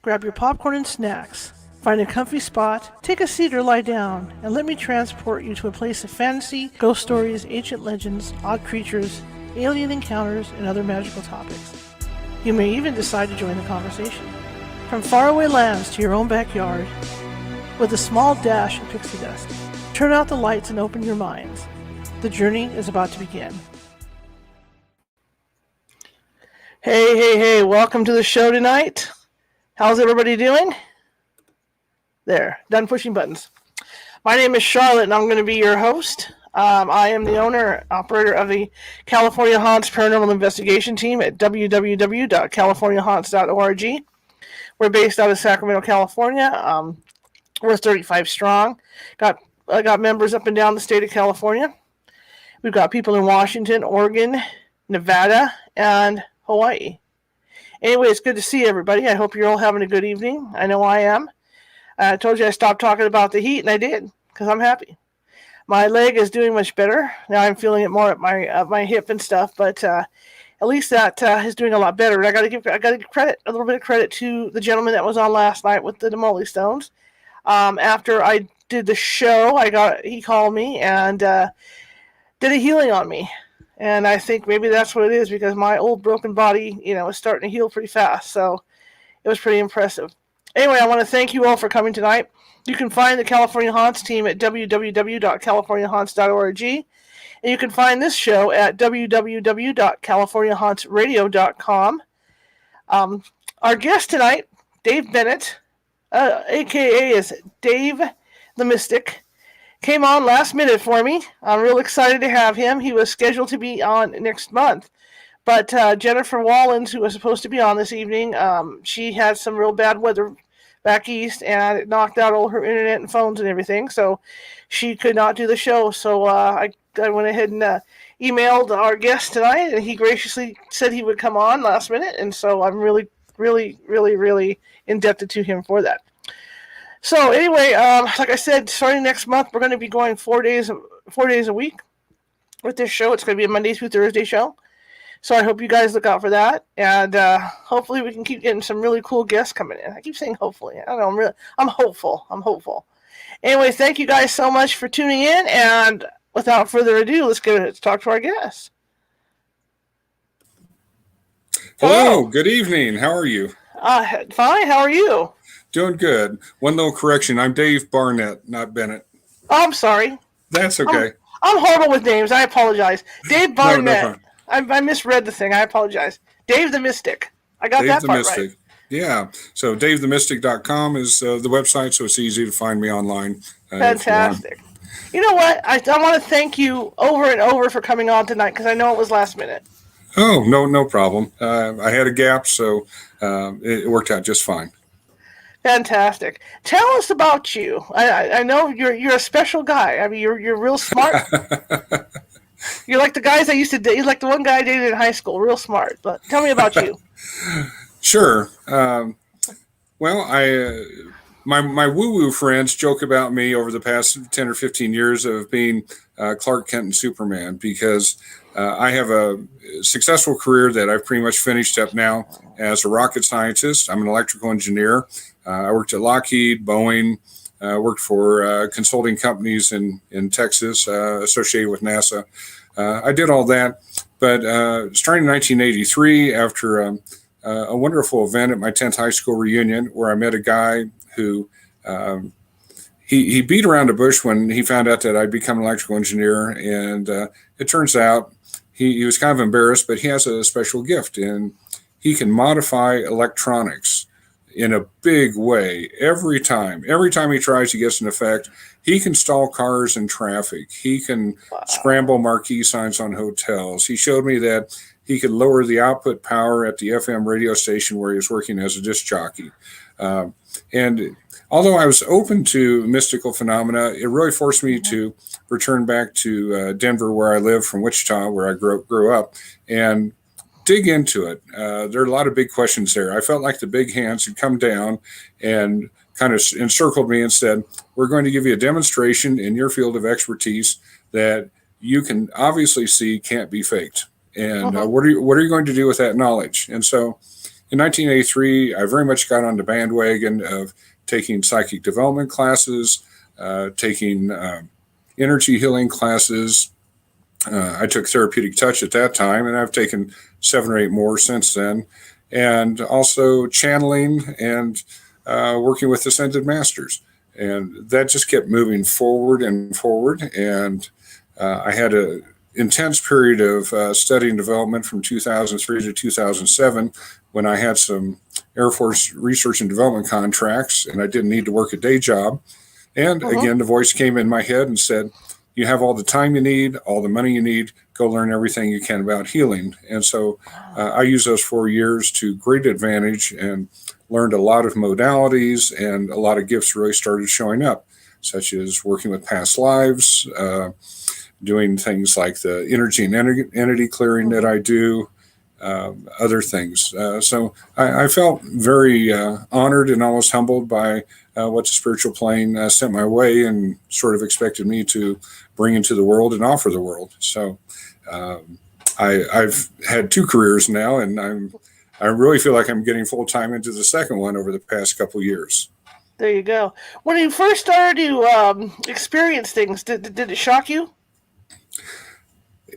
Grab your popcorn and snacks. Find a comfy spot, take a seat or lie down, and let me transport you to a place of fantasy, ghost stories, ancient legends, odd creatures, alien encounters, and other magical topics. You may even decide to join the conversation. From faraway lands to your own backyard, with a small dash of pixie dust, turn out the lights and open your minds. The journey is about to begin. Hey, welcome to the show tonight. How's everybody doing? There, done pushing buttons. My name is Charlotte, and I'm going to be your host. I am the owner, operator of the California Haunts Paranormal Investigation Team at www.californiahaunts.org. We're based out of Sacramento, California. We're 35 strong. I got members up and down the state of California. We've got people in Washington, Oregon, Nevada, and Hawaii. Anyway, it's good to see everybody. I hope you're all having a good evening. I know I am. I told you I stopped talking about the heat, and I did, because I'm happy. My leg is doing much better. Now I'm feeling it more at my hip and stuff, but at least that is doing a lot better. And I got to give credit, a little bit of credit to the gentleman that was on last night with the Demoli Stones. After I did the show, he called me and did a healing on me. And I think maybe that's what it is, because my old broken body, is starting to heal pretty fast. So it was pretty impressive. Anyway, I want to thank you all for coming tonight. You can find the California Haunts team at www.californiahaunts.org. And you can find this show at www.californiahauntsradio.com. Our guest tonight, Dave Barnett, a.k.a. is Dave the Mystic, came on last minute for me. I'm real excited to have him. He was scheduled to be on next month. But Jennifer Wallens, who was supposed to be on this evening, she had some real bad weather back east, and it knocked out all her internet and phones and everything, so she could not do the show. So I went ahead and emailed our guest tonight, and he graciously said he would come on last minute, and so I'm really, really, really, really indebted to him for that. So anyway, like I said, starting next month, we're going to be going 4 days a week with this show. It's going to be a Monday through Thursday show. So I hope you guys look out for that, and hopefully we can keep getting some really cool guests coming in. I keep saying hopefully. I don't know. I'm hopeful. Anyway, thank you guys so much for tuning in, and without further ado, let's talk to our guest. Hello. Good evening. How are you? Fine. How are you? Doing good. One little correction. I'm Dave Barnett, not Bennett. Oh, I'm sorry. That's okay. I'm horrible with names. I apologize. Dave Barnett. No, I misread the thing. I apologize. Dave the Mystic. I got that part right. Yeah. So DaveTheMystic.com is the website, so it's easy to find me online. Fantastic. You know what? I want to thank you over and over for coming on tonight, because I know it was last minute. Oh, no problem. I had a gap, so it worked out just fine. Fantastic. Tell us about you. I know you're a special guy. I mean, you're real smart. You're like the guys I used to date. You're like the one guy I dated in high school. Real smart. But tell me about you. Sure. Well, my woo-woo friends joke about me over the past 10 or 15 years of being Clark Kent and Superman, because I have a successful career that I've pretty much finished up now as a rocket scientist. I'm an electrical engineer. I worked at Lockheed, Boeing, worked for consulting companies in Texas associated with NASA. I did all that, but starting in 1983, after a wonderful event at my 10th high school reunion, where I met a guy who he beat around the bush when he found out that I'd become an electrical engineer, and it turns out he was kind of embarrassed, but he has a special gift, and he can modify electronics in a big way. Every time he tries, he gets an effect. He can stall cars in traffic. He can scramble marquee signs on hotels. He showed me that he could lower the output power at the FM radio station where he was working as a disc jockey. And although I was open to mystical phenomena, it really forced me to return back to Denver, where I live, from Wichita, where I grew up, and dig into it. There are a lot of big questions there. I felt like the big hands had come down and kind of encircled me and said, we're going to give you a demonstration in your field of expertise that you can obviously see can't be faked. And what are you going to do with that knowledge? And so in 1983, I very much got on the bandwagon of taking psychic development classes, taking energy healing classes. I took Therapeutic Touch at that time, and I've taken 7 or 8 more since then. And also channeling and working with Ascended Masters. And that just kept moving forward and forward. And I had an intense period of study and development from 2003 to 2007 when I had some Air Force research and development contracts and I didn't need to work a day job. And again, the voice came in my head and said, you have all the time you need, all the money you need, go learn everything you can about healing. And so I used those 4 years to great advantage and learned a lot of modalities, and a lot of gifts really started showing up, such as working with past lives, doing things like the energy and entity clearing that I do, other things. So I felt very honored and almost humbled by what the spiritual plane sent my way and sort of expected me to bring into the world and offer the world. So I've had 2 careers now, and I really feel like I'm getting full time into the second one over the past couple of years. There you go. When you first started to experience things, did it shock you?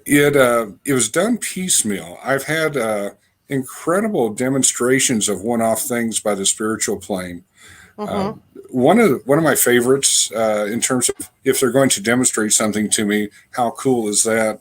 It was done piecemeal. I've had incredible demonstrations of one-off things by the spiritual plane. One of my favorites in terms of if they're going to demonstrate something to me, how cool is that?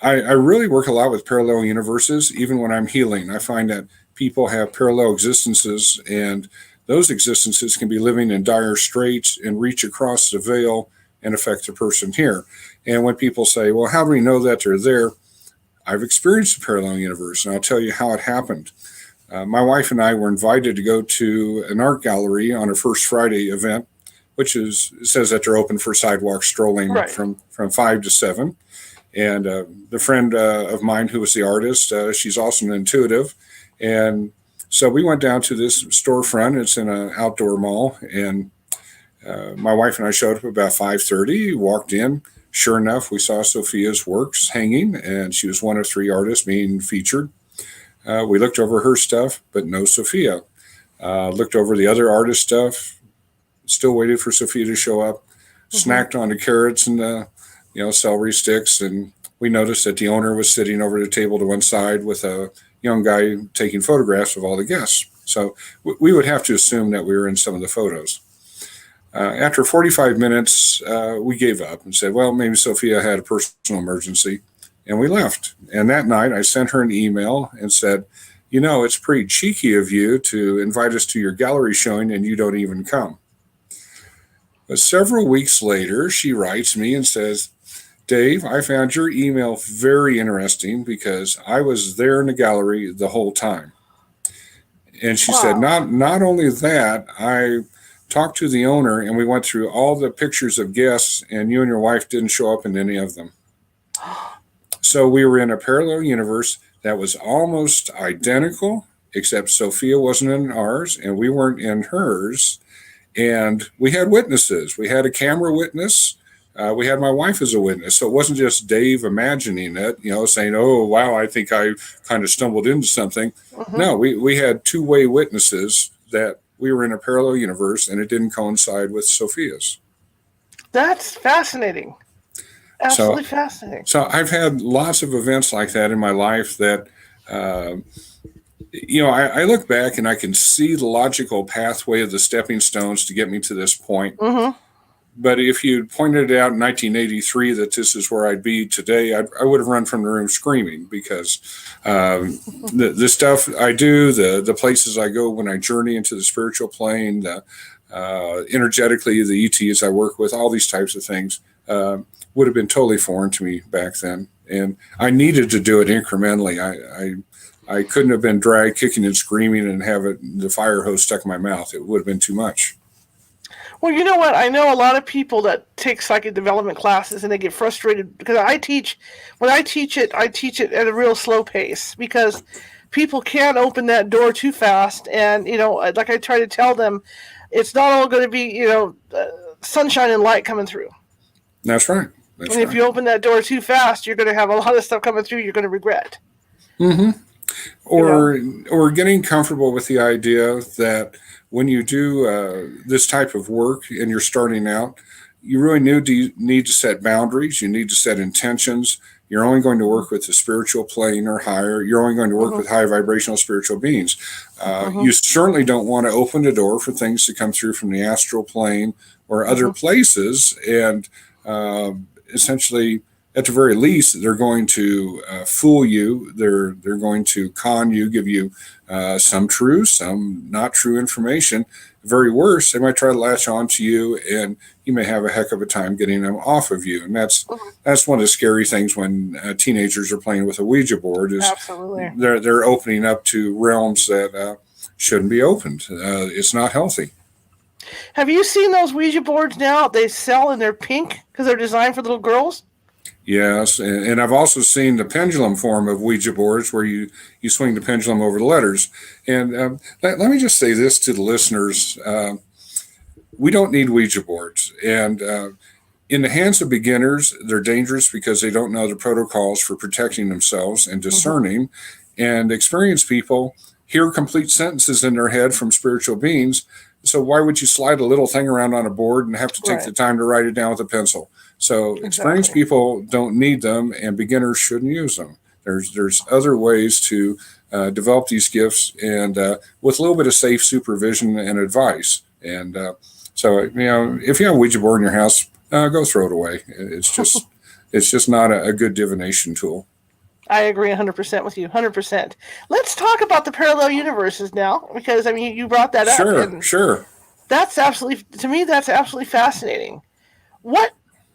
I really work a lot with parallel universes, even when I'm healing. I find that people have parallel existences, and those existences can be living in dire straits and reach across the veil and affect the person here. And when people say, well, how do we know that they're there? I've experienced a parallel universe, and I'll tell you how it happened. My wife and I were invited to go to an art gallery on a First Friday event, which says that they're open for sidewalk strolling from 5 to 7. And the friend of mine who was the artist, she's also an intuitive. And so we went down to this storefront. It's in an outdoor mall. And my wife and I showed up about 5:30, walked in. Sure enough, we saw Sophia's works hanging, and she was one of 3 artists being featured. We looked over her stuff, but no Sophia. Looked over the other artist stuff, still waited for Sophia to show up. Snacked on the carrots and celery sticks, and we noticed that the owner was sitting over the table to one side with a young guy taking photographs of all the guests. So we would have to assume that we were in some of the photos. After 45 minutes, we gave up and said, well, maybe Sophia had a personal emergency, and we left. And that night, I sent her an email and said, it's pretty cheeky of you to invite us to your gallery showing and you don't even come. But several weeks later, she writes me and says, Dave, I found your email very interesting because I was there in the gallery the whole time. And she said, not only that, I talked to the owner and we went through all the pictures of guests and you and your wife didn't show up in any of them. So we were in a parallel universe that was almost identical, except Sophia wasn't in ours and we weren't in hers. And we had witnesses. We had a camera witness. We had my wife as a witness. So it wasn't just Dave imagining it, saying, oh, wow, I think I kind of stumbled into something. No, we had 2-way witnesses that we were in a parallel universe and it didn't coincide with Sophia's. That's fascinating. Absolutely fascinating. So I've had lots of events like that in my life that, I look back and I can see the logical pathway of the stepping stones to get me to this point. But if you pointed it out in 1983 that this is where I'd be today, I would have run from the room screaming because the stuff I do, the places I go when I journey into the spiritual plane, energetically, the ETs I work with, all these types of things would have been totally foreign to me back then. And I needed to do it incrementally. I couldn't have been dragged kicking and screaming and have the fire hose stuck in my mouth. It would have been too much. Well, you know what? I know a lot of people that take psychic development classes and they get frustrated because when I teach it at a real slow pace because people can't open that door too fast. And, like I try to tell them, it's not all going to be, sunshine and light coming through. That's right. If you open that door too fast, you're going to have a lot of stuff coming through you're going to regret. or getting comfortable with the idea that when you do this type of work and you're starting out, you really need to set boundaries. You need to set intentions. You're only going to work with the spiritual plane or higher. You're only going to work with high vibrational spiritual beings. You certainly don't want to open the door for things to come through from the astral plane or other places. And essentially, at the very least, they're going to fool you. They're going to con you, give you some true, some not true information. Very worse, they might try to latch on to you, and you may have a heck of a time getting them off of you. And that's one of the scary things when teenagers are playing with a Ouija board. Is Absolutely. They're opening up to realms that shouldn't be opened. It's not healthy. Have you seen those Ouija boards now? They sell and they're pink because they're designed for little girls. Yes, and I've also seen the pendulum form of Ouija boards where you swing the pendulum over the letters. And let me just say this to the listeners. We don't need Ouija boards. And in the hands of beginners, they're dangerous because they don't know the protocols for protecting themselves and discerning. And experienced people hear complete sentences in their head from spiritual beings. So why would you slide a little thing around on a board and have to take the time to write it down with a pencil? So experienced people don't need them, and beginners shouldn't use them. There's other ways to develop these gifts, and with a little bit of safe supervision and advice. And so, if you have a Ouija board in your house, go throw it away. It's just not a good divination tool. I agree 100% with you, 100%. Let's talk about the parallel universes now, because you brought that up. Sure. That's absolutely, to me, that's absolutely fascinating. What?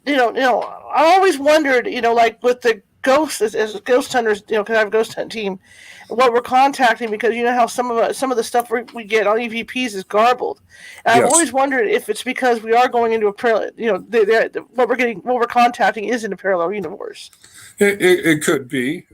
I always wondered, like with the ghosts, as ghost hunters, because I have a ghost hunt team, what we're contacting, because you know how some of the stuff we get on EVPs is garbled. And I've always wondered if it's because we are going into a parallel, what we're contacting is in a parallel universe. It could be.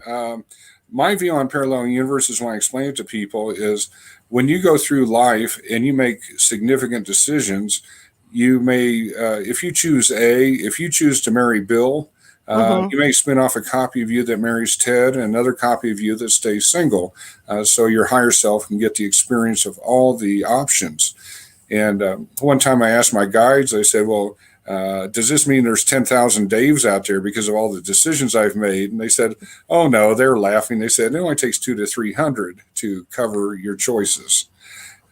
My view on parallel universes, when I explain it to people, is when you go through life and you make significant decisions, you may, if you choose to marry Bill, you may spin off a copy of you that marries Ted and another copy of you that stays single. So your higher self can get the experience of all the options. And one time I asked my guides, I said, well, does this mean there's 10,000 Daves out there because of all the decisions I've made? And they said, oh, no, they're laughing. They said, it only takes 200 to 300 to cover your choices.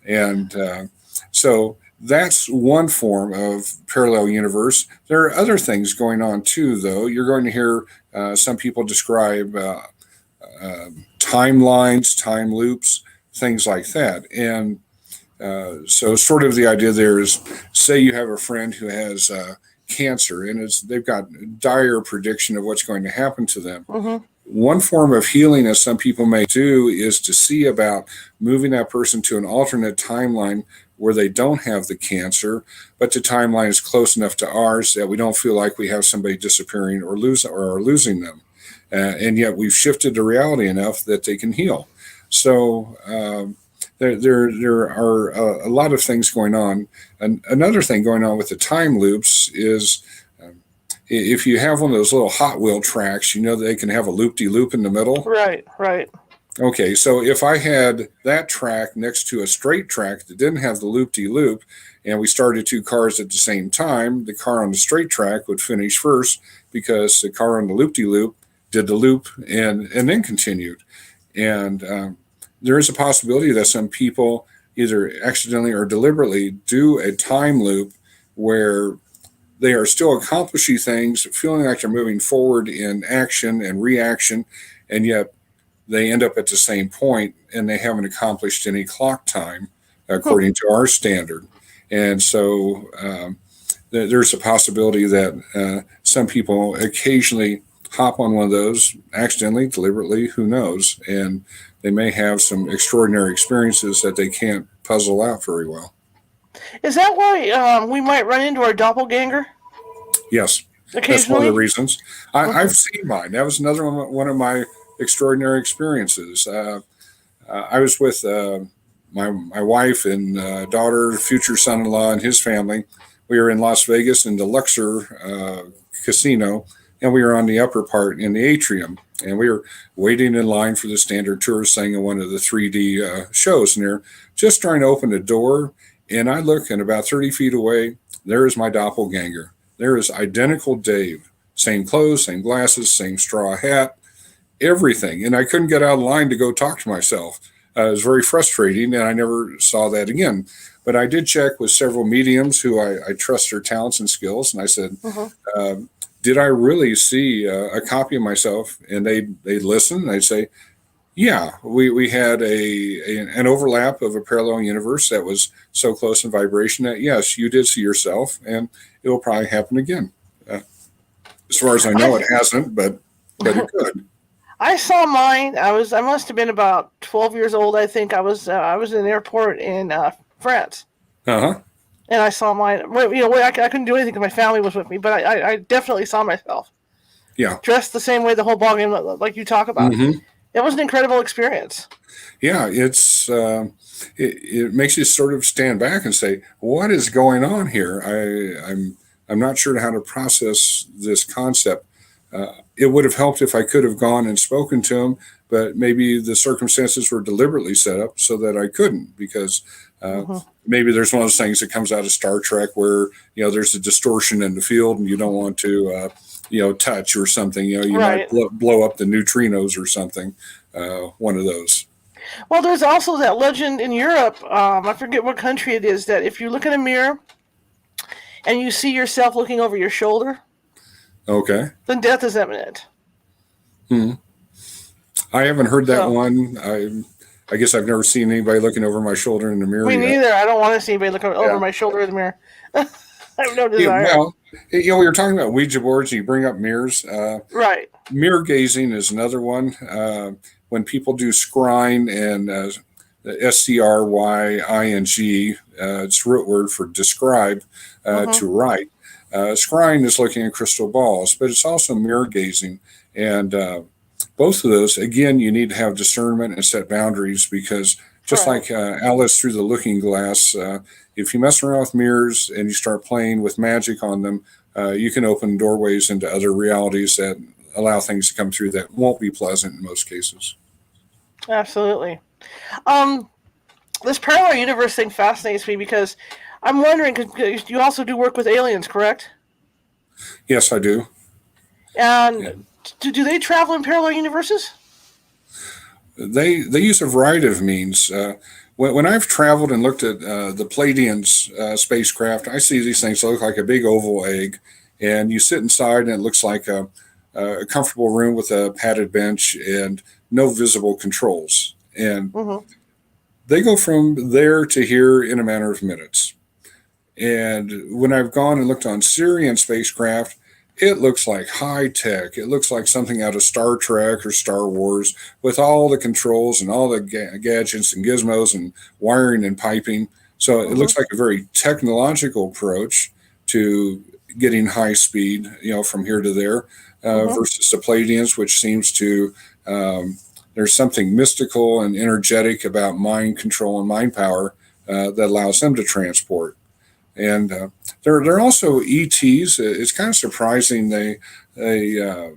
And so that's one form of parallel universe. There are other things going on too, though. You're going to hear some people describe timelines, time loops, things like that. And so sort of the idea there is, say you have a friend who has cancer and they've got dire prediction of what's going to happen to them. One form of healing that some people may do is to see about moving that person to an alternate timeline where they don't have the cancer, but the timeline is close enough to ours that we don't feel like we have somebody disappearing or losing them. And yet we've shifted the reality enough that they can heal. So there are a lot of things going on. And another thing going on with the time loops is if you have one of those little Hot Wheel tracks, they can have a loop-de-loop in the middle. Right. Okay, so if I had that track next to a straight track that didn't have the loop-de-loop, and we started two cars at the same time, the car on the straight track would finish first because the car on the loop-de-loop did the loop and then continued. And there is a possibility that some people either accidentally or deliberately do a time loop where they are still accomplishing things, feeling like they're moving forward in action and reaction, and yet they end up at the same point and they haven't accomplished any clock time according to our standard. And so there's a possibility that some people occasionally hop on one of those accidentally, deliberately, who knows, and they may have some extraordinary experiences that they can't puzzle out very well. Is that why we might run into our doppelganger? Yes, that's one of the reasons. I've seen mine. That was another one of my extraordinary experiences. I was with my wife and daughter, future son-in-law, and his family. We were in Las Vegas in the Luxor casino, and we were on the upper part in the atrium, and we were waiting in line for the standard tourist thing in one of the 3D shows, and they're just trying to open the door, and I look, and about 30 feet away, there is my doppelganger. There is identical Dave. Same clothes, same glasses, same straw hat, everything. And I couldn't get out of line to go talk to myself. It was very frustrating, and I never saw that again. But I did check with several mediums who I trust their talents and skills, and I said, did I really see a copy of myself? And they'd listen, and I'd say, yeah, we had an overlap of a parallel universe that was so close in vibration that, yes, you did see yourself, and it will probably happen again. As far as I know, it hasn't, but it could. I saw mine. I must have been about 12 years old. I think I was in an airport in France. Uh-huh. And I saw mine. I couldn't do anything because my family was with me, but I definitely saw myself. Yeah. Dressed the same way, the whole ball game, like you talk about. Mm-hmm. It was an incredible experience. Yeah, it's it makes you sort of stand back and say, what is going on here? I'm not sure how to process this concept. It would have helped if I could have gone and spoken to him, but maybe the circumstances were deliberately set up so that I couldn't, because maybe there's one of those things that comes out of Star Trek where, there's a distortion in the field and you don't want to, touch or something, you Right. might blow up the neutrinos or something, one of those. Well, there's also that legend in Europe, I forget what country it is, that if you look in a mirror and you see yourself looking over your shoulder, Okay. then death is imminent. I haven't heard that So- one. I guess I've never seen anybody looking over my shoulder in the mirror Me yet. neither. I don't want to see anybody looking over Yeah. my shoulder in the mirror. I have no Yeah, desire. well, we were talking about Ouija boards, and you bring up mirrors. Right. Mirror gazing is another one. When people do scrying, and SCRYING, it's the root word for describe, to write. Scrying is looking at crystal balls, but it's also mirror gazing. And both of those, again, you need to have discernment and set boundaries, because just Right. like Alice through the looking glass, if you mess around with mirrors and you start playing with magic on them, you can open doorways into other realities that allow things to come through that won't be pleasant in most cases. Absolutely. This parallel universe thing fascinates me because I'm wondering, because you also do work with aliens, correct? Yes, I do. And do they travel in parallel universes? They use a variety of means. When I've traveled and looked at the Palladian's spacecraft, I see these things that look like a big oval egg, and you sit inside and it looks like a comfortable room with a padded bench and no visible controls. And they go from there to here in a matter of minutes. And when I've gone and looked on Syrian spacecraft, it looks like high tech. It looks like something out of Star Trek or Star Wars, with all the controls and all the gadgets and gizmos and wiring and piping. So it looks like a very technological approach to getting high speed, from here to there, versus the Palladians, which seems to, there's something mystical and energetic about mind control and mind power that allows them to transport. And they're also ETs. It's kind of surprising. They're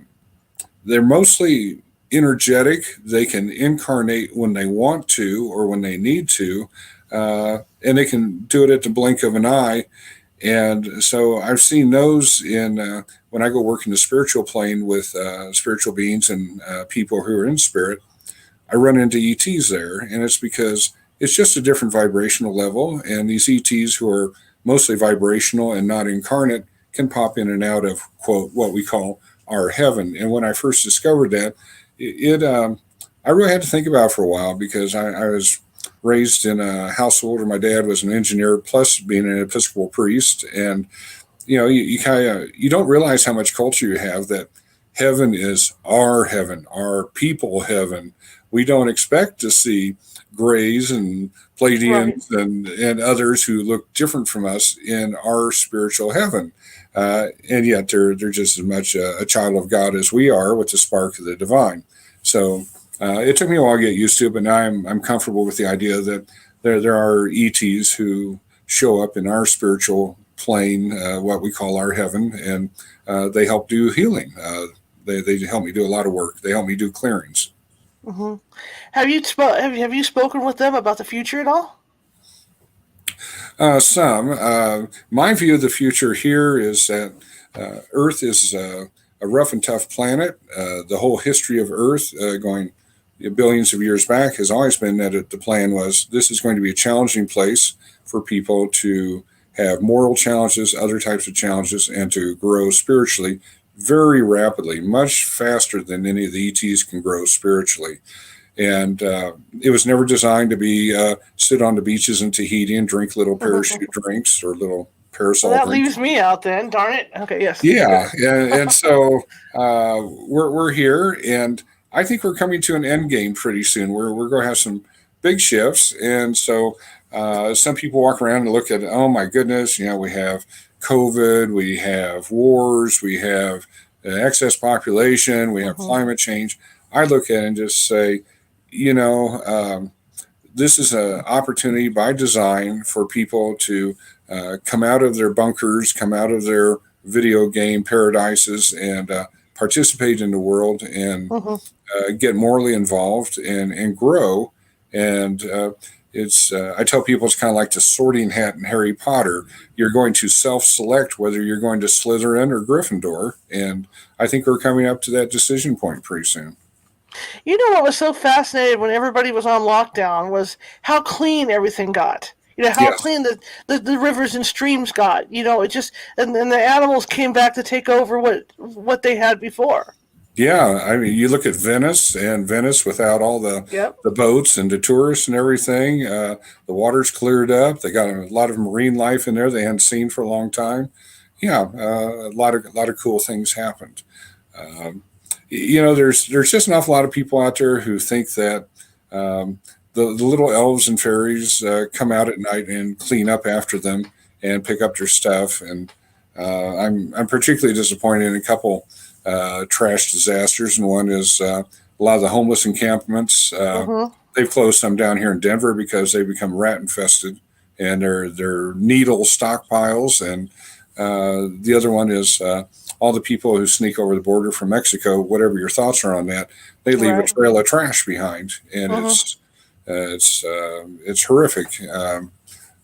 mostly energetic. They can incarnate when they want to or when they need to, and they can do it at the blink of an eye. And so I've seen those in when I go work in the spiritual plane with spiritual beings and people who are in spirit. I run into ETs there, and it's because it's just a different vibrational level. And these ETs, who are mostly vibrational and not incarnate, can pop in and out of, quote, what we call our heaven. And when I first discovered that, I really had to think about it for a while, because I was raised in a household where my dad was an engineer plus being an Episcopal priest. And, you don't realize how much culture you have, that heaven is our heaven, our people heaven. We don't expect to see Greys and Palladians and others who look different from us in our spiritual heaven. And yet they're just as much a child of God as we are, with the spark of the divine. So it took me a while to get used to it, but now I'm comfortable with the idea that there are ETs who show up in our spiritual plane, what we call our heaven, and they help do healing. They help me do a lot of work. They help me do clearings. Mm-hmm. Have you spoken with them about the future at all? My view of the future here is that Earth is a rough and tough planet. The whole history of Earth, going billions of years back, has always been that the plan was this is going to be a challenging place for people to have moral challenges, other types of challenges, and to grow spiritually very rapidly, much faster than any of the ETs can grow spiritually. And it was never designed to be sit on the beaches in Tahiti and drink little parachute drinks or little parasol Well, that drinks. leaves me out then. Darn it. Okay, yes. Yeah, and so we're here, and I think we're coming to an end game pretty soon. We're going to have some big shifts, and so some people walk around and look at, oh my goodness, we have COVID, we have wars, we have excess population, we have climate change. I look at it and just say, this is an opportunity by design for people to come out of their bunkers, come out of their video game paradises, and participate in the world and get morally involved and grow. And I tell people it's kind of like the sorting hat in Harry Potter. You're going to self-select whether you're going to Slytherin or Gryffindor, and I think we're coming up to that decision point pretty soon. You know what was so fascinating when everybody was on lockdown was how clean everything got. How clean the rivers and streams got. It just and the animals came back to take over what they had before. Yeah, I mean, you look at Venice without all the boats and the tourists and everything. The water's cleared up. They got a lot of marine life in there they hadn't seen for a long time. Yeah, a lot of cool things happened. There's just an awful lot of people out there who think that the little elves and fairies come out at night and clean up after them and pick up their stuff. And I'm particularly disappointed in a couple trash disasters, and one is a lot of the homeless encampments. They've closed some down here in Denver because they become rat infested, and they're needle stockpiles. And the other one is all the people who sneak over the border from Mexico. Whatever your thoughts are on that, they leave a trail of trash behind, and it's horrific.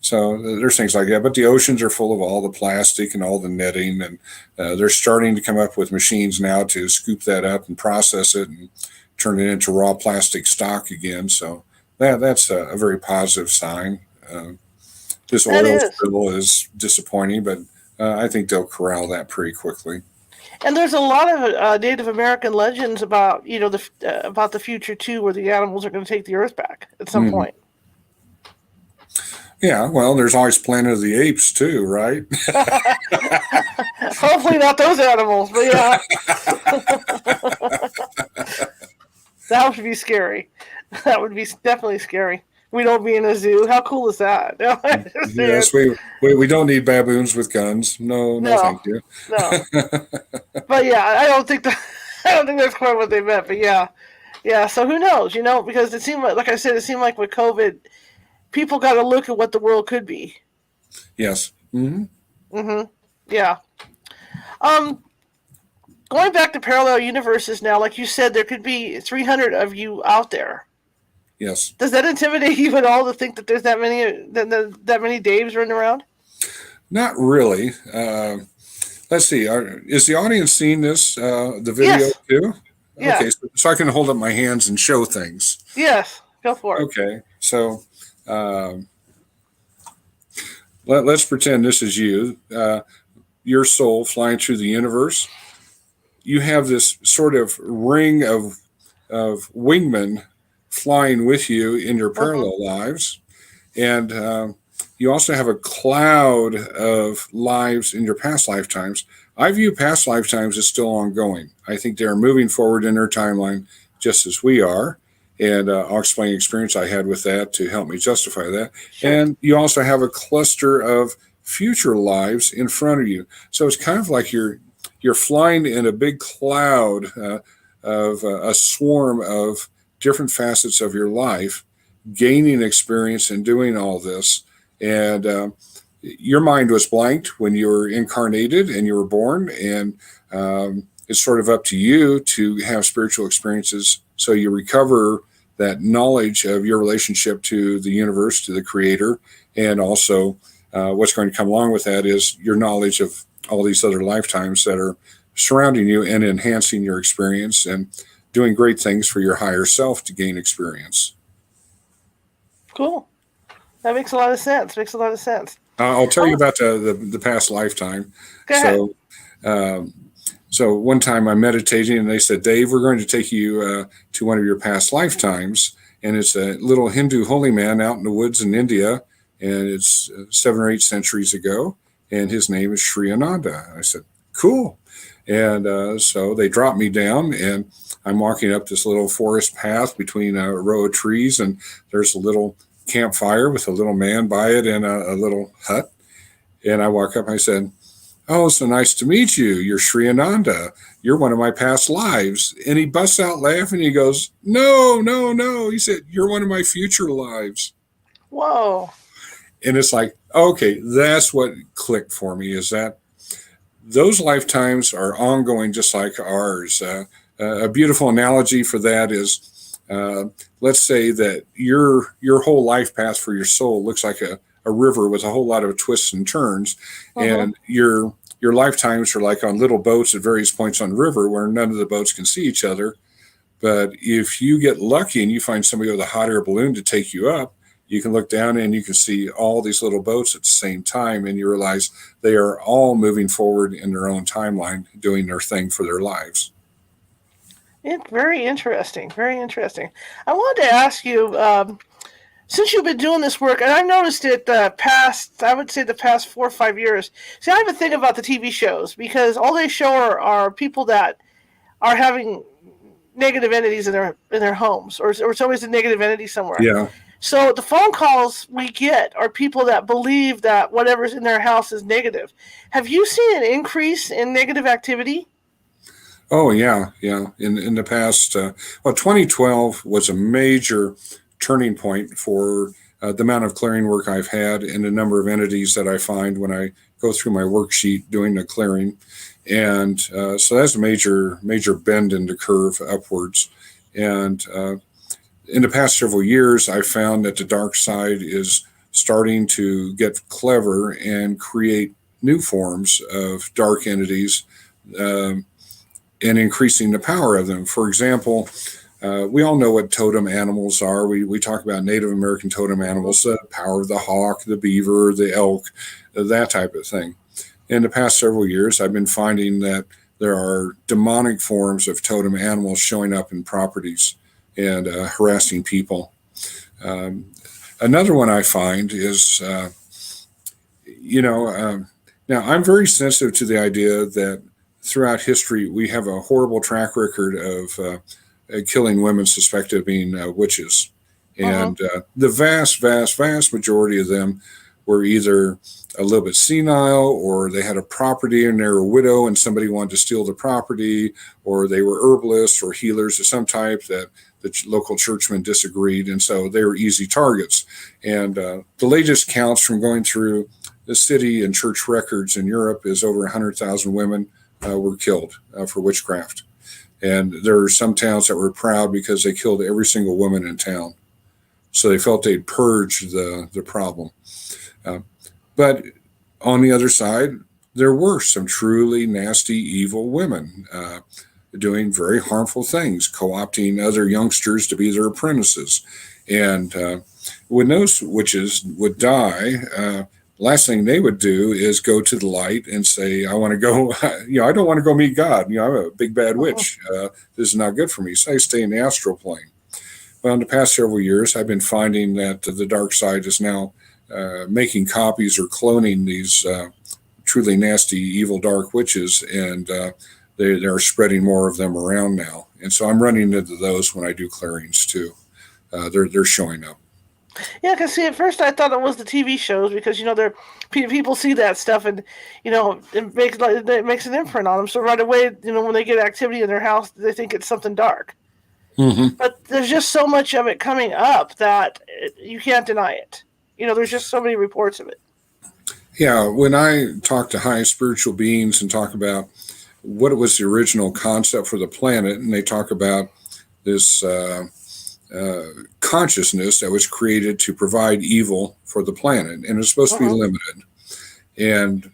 So there's things like that. But the oceans are full of all the plastic and all the netting, and they're starting to come up with machines now to scoop that up and process it and turn it into raw plastic stock again. So that's a very positive sign. This oil spill is disappointing, but I think they'll corral that pretty quickly. And there's a lot of Native American legends about about the future too, where the animals are going to take the Earth back at some point. Yeah, well, there's always Planet of the Apes too, right? Hopefully not those animals, but yeah. That would be scary. That would be definitely scary. We don't be in a zoo. How cool is that? Yes, we don't need baboons with guns. No, thank you. No. But yeah, I don't think that's quite what they meant. But yeah. So who knows? Because it seemed like I said, it seemed like with COVID, people got to look at what the world could be. Yes. Yeah. Going back to parallel universes now, like you said, there could be 300 of you out there. Yes. Does that intimidate you at all to think that there's that many Daves running around? Not really. Let's see. Is the audience seeing this, the video too? Yeah. Okay, so I can hold up my hands and show things. Yes, go for it. Okay, so let's pretend this is you, your soul flying through the universe. You have this sort of ring of wingmen flying with you in your parallel lives, and you also have a cloud of lives in your past lifetimes. I view past lifetimes as still ongoing. I think they're moving forward in their timeline just as we are, and I'll explain the experience I had with that to help me justify that. Sure. And you also have a cluster of future lives in front of you, so it's kind of like you're flying in a big cloud of a swarm of different facets of your life, gaining experience in doing all this. And your mind was blanked when you were incarnated and you were born, and it's sort of up to you to have spiritual experiences so you recover that knowledge of your relationship to the universe, to the creator, and also what's going to come along with that is your knowledge of all these other lifetimes that are surrounding you and enhancing your experience and doing great things for your higher self to gain experience. Cool. That makes a lot of sense. I'll tell you about the past lifetime. Go ahead. So one time I'm meditating and they said, Dave, we're going to take you to one of your past lifetimes. And it's a little Hindu holy man out in the woods in India. And it's 7 or 8 centuries ago. And his name is Sri Ananda. I said, cool. And so they dropped me down and I'm walking up this little forest path between a row of trees. And there's a little campfire with a little man by it and a little hut. And I walk up and I said, oh, so nice to meet you. You're Sri Ananda. You're one of my past lives. And he busts out laughing. He goes, no. He said, you're one of my future lives. Whoa. And it's like, okay, that's what clicked for me, is that those lifetimes are ongoing just like ours. A beautiful analogy for that is, let's say that your whole life path for your soul looks like a river with a whole lot of twists and turns. And your lifetimes are like on little boats at various points on the river where none of the boats can see each other. But if you get lucky and you find somebody with a hot air balloon to take you up, you can look down and you can see all these little boats at the same time, and you realize they are all moving forward in their own timeline, doing their thing for their lives. It's very interesting. Very interesting. I wanted to ask you, since you've been doing this work, and I've noticed it the past 4 or 5 years. See, I have a thing about the TV shows because all they show are people that are having negative entities in their homes, or it's always a negative entity somewhere. Yeah. So the phone calls we get are people that believe that whatever's in their house is negative. Have you seen an increase in negative activity? Oh, yeah. In the past, 2012 was a major turning point for the amount of clearing work I've had and the number of entities that I find when I go through my worksheet doing the clearing. And so that's a major bend in the curve upwards. And in the past several years, I found that the dark side is starting to get clever and create new forms of dark entities and increasing the power of them. For example, we all know what totem animals are. We talk about Native American totem animals, the power of the hawk, the beaver, the elk, that type of thing. In the past several years, I've been finding that there are demonic forms of totem animals showing up in properties and harassing people. Another one I find is, now I'm very sensitive to the idea that throughout history, we have a horrible track record of killing women suspected of being witches. And the vast majority of them were either a little bit senile, or they had a property and they were a widow and somebody wanted to steal the property, or they were herbalists or healers of some type that the local churchmen disagreed. And so they were easy targets. And the latest counts from going through the city and church records in Europe is over 100,000 women were killed for witchcraft. And there are some towns that were proud because they killed every single woman in town. So they felt they'd purge the problem. But on the other side, there were some truly nasty, evil women doing very harmful things, co-opting other youngsters to be their apprentices. And when those witches would die, last thing they would do is go to the light and say, I want to go, I don't want to go meet God. I'm a big bad witch. This is not good for me. So I stay in the astral plane. Well, in the past several years, I've been finding that the dark side is now making copies or cloning these truly nasty, evil, dark witches, and they're spreading more of them around now. And so I'm running into those when I do clearings too. They're showing up. Yeah, because see, at first I thought it was the TV shows because people see that stuff and it makes an imprint on them. So right away, when they get activity in their house, they think it's something dark. Mm-hmm. But there's just so much of it coming up that you can't deny it. There's just so many reports of it. Yeah, when I talk to high spiritual beings and talk about what was the original concept for the planet, and they talk about this consciousness that was created to provide evil for the planet, and it's supposed to be Uh-huh. limited. And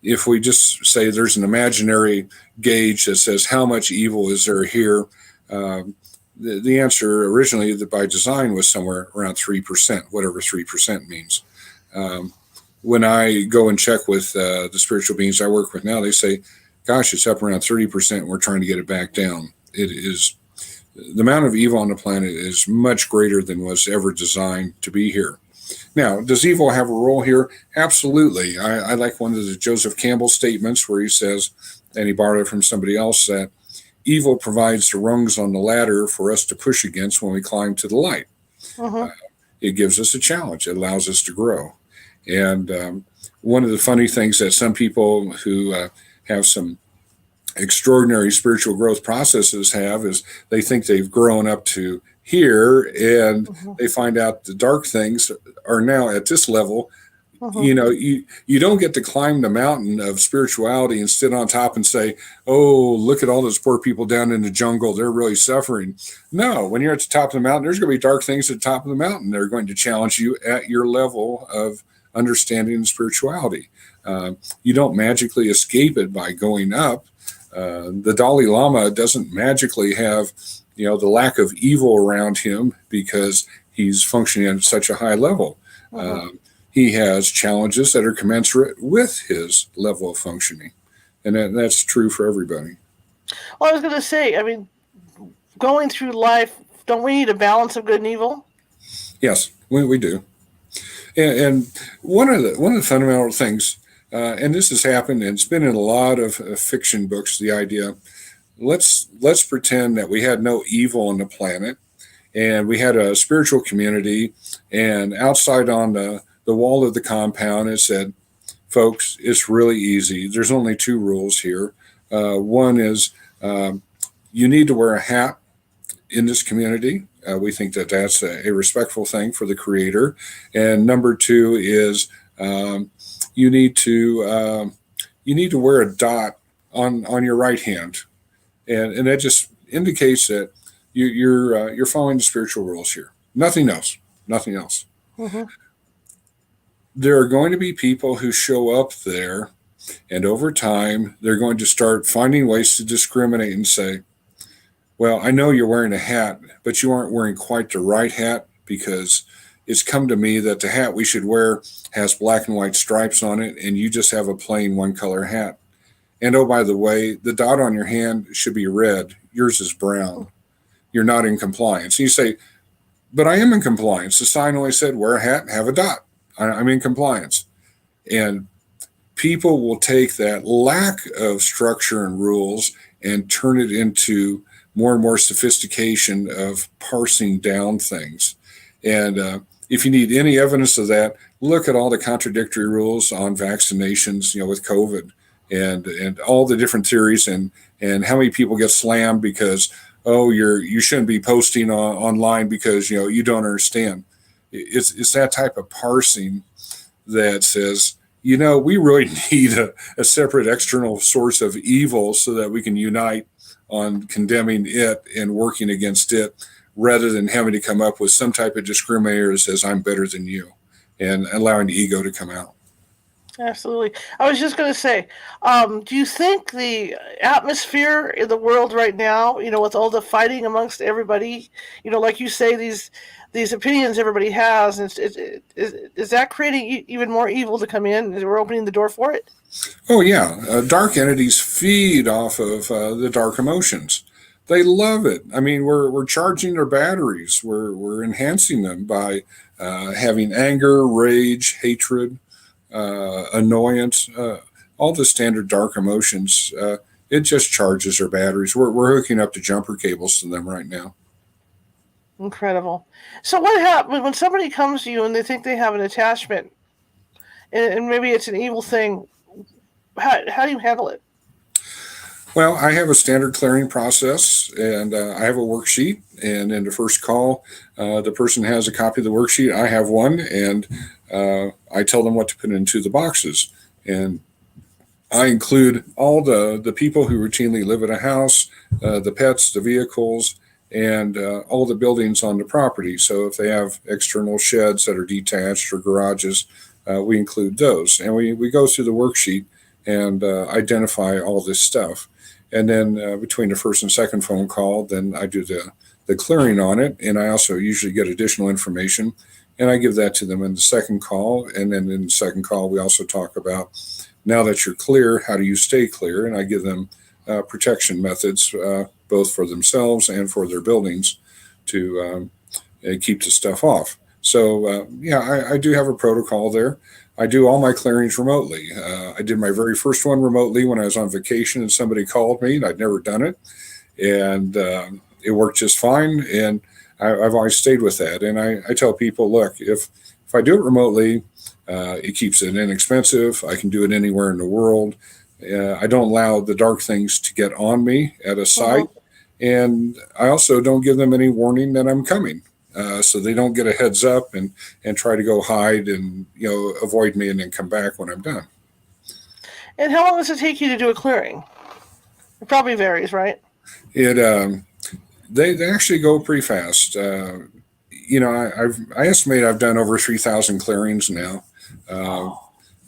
if we just say there's an imaginary gauge that says how much evil is there here, the answer originally by design was somewhere around 3%, whatever 3% means. Um, when I go and check with the spiritual beings I work with now, they say, gosh, it's up around 30%. And we're trying to get it back down. It is the amount of evil on the planet is much greater than was ever designed to be here. Now, does evil have a role here? Absolutely. I like one of the Joseph Campbell statements where he says, and he borrowed it from somebody else, that evil provides the rungs on the ladder for us to push against when we climb to the light. Uh-huh. It gives us a challenge. It allows us to grow. And one of the funny things that some people who have some extraordinary spiritual growth processes have is they think they've grown up to here and Uh-huh. they find out the dark things are now at this level. Uh-huh. You know, you don't get to climb the mountain of spirituality and sit on top and say, oh, look at all those poor people down in the jungle, they're really suffering. No, when you're at the top of the mountain, there's going to be dark things at the top of the mountain. They're going to challenge you at your level of understanding and spirituality. You don't magically escape it by going up. The Dalai Lama doesn't magically have, the lack of evil around him because he's functioning at such a high level. Uh-huh. He has challenges that are commensurate with his level of functioning. And that's true for everybody. Well, I was going to say, I mean, going through life, don't we need a balance of good and evil? Yes, we do. And one of the fundamental things, and this has happened, and it's been in a lot of fiction books, the idea, let's pretend that we had no evil on the planet, and we had a spiritual community, and outside on the wall of the compound, it said, folks, it's really easy. There's only two rules here. One is you need to wear a hat in this community. We think that that's a respectful thing for the creator. And number two is you need to wear a dot on your right hand, and that just indicates that you're following the spiritual rules here. Nothing else. Nothing else. Uh-huh. There are going to be people who show up there, and over time, they're going to start finding ways to discriminate and say, well, I know you're wearing a hat, but you aren't wearing quite the right hat because it's come to me that the hat we should wear has black and white stripes on it, and you just have a plain one color hat. And oh, by the way, the dot on your hand should be red. Yours is brown. You're not in compliance. And you say, but I am in compliance. The sign only said wear a hat and have a dot. I'm in compliance. And people will take that lack of structure and rules and turn it into more and more sophistication of parsing down things. And if you need any evidence of that, look at all the contradictory rules on vaccinations, with COVID and all the different theories and how many people get slammed because, oh, you shouldn't be posting online because, you don't understand. It's that type of parsing that says, we really need a separate external source of evil so that we can unite on condemning it and working against it rather than having to come up with some type of discriminator that says I'm better than you and allowing the ego to come out. Absolutely. I was just going to say, do you think the atmosphere in the world right now, with all the fighting amongst everybody, like you say, these opinions everybody has, is that creating even more evil to come in? We're opening the door for it? Oh, yeah. Dark entities feed off of the dark emotions. They love it. I mean, we're charging their batteries. We're enhancing them by having anger, rage, hatred, annoyance, all the standard dark emotions. It just charges their batteries. We're hooking up the jumper cables to them right now. Incredible. So what happens when somebody comes to you and they think they have an attachment, and maybe it's an evil thing? How do you handle it? Well, I have a standard clearing process, and I have a worksheet. And in the first call, the person has a copy of the worksheet. I have one, and I tell them what to put into the boxes. And I include all the people who routinely live in a house, the pets, the vehicles, and all the buildings on the property. So if they have external sheds that are detached or garages, we include those. And we go through the worksheet and identify all this stuff. And then between the first and second phone call, then I do the clearing on it. And I also usually get additional information. And I give that to them in the second call. And then in the second call, we also talk about, now that you're clear, how do you stay clear? And I give them protection methods, both for themselves and for their buildings, to keep the stuff off. So, I do have a protocol there. I do all my clearings remotely. I did my very first one remotely when I was on vacation, and somebody called me, and I'd never done it. And it worked just fine. And I've always stayed with that. And I tell people, look, if I do it remotely, it keeps it inexpensive. I can do it anywhere in the world. I don't allow the dark things to get on me at a site. And I also don't give them any warning that I'm coming. So they don't get a heads up and try to go hide and, avoid me and then come back when I'm done. And how long does it take you to do a clearing? It probably varies, right? They actually go pretty fast. I estimate I've done over 3,000 clearings now.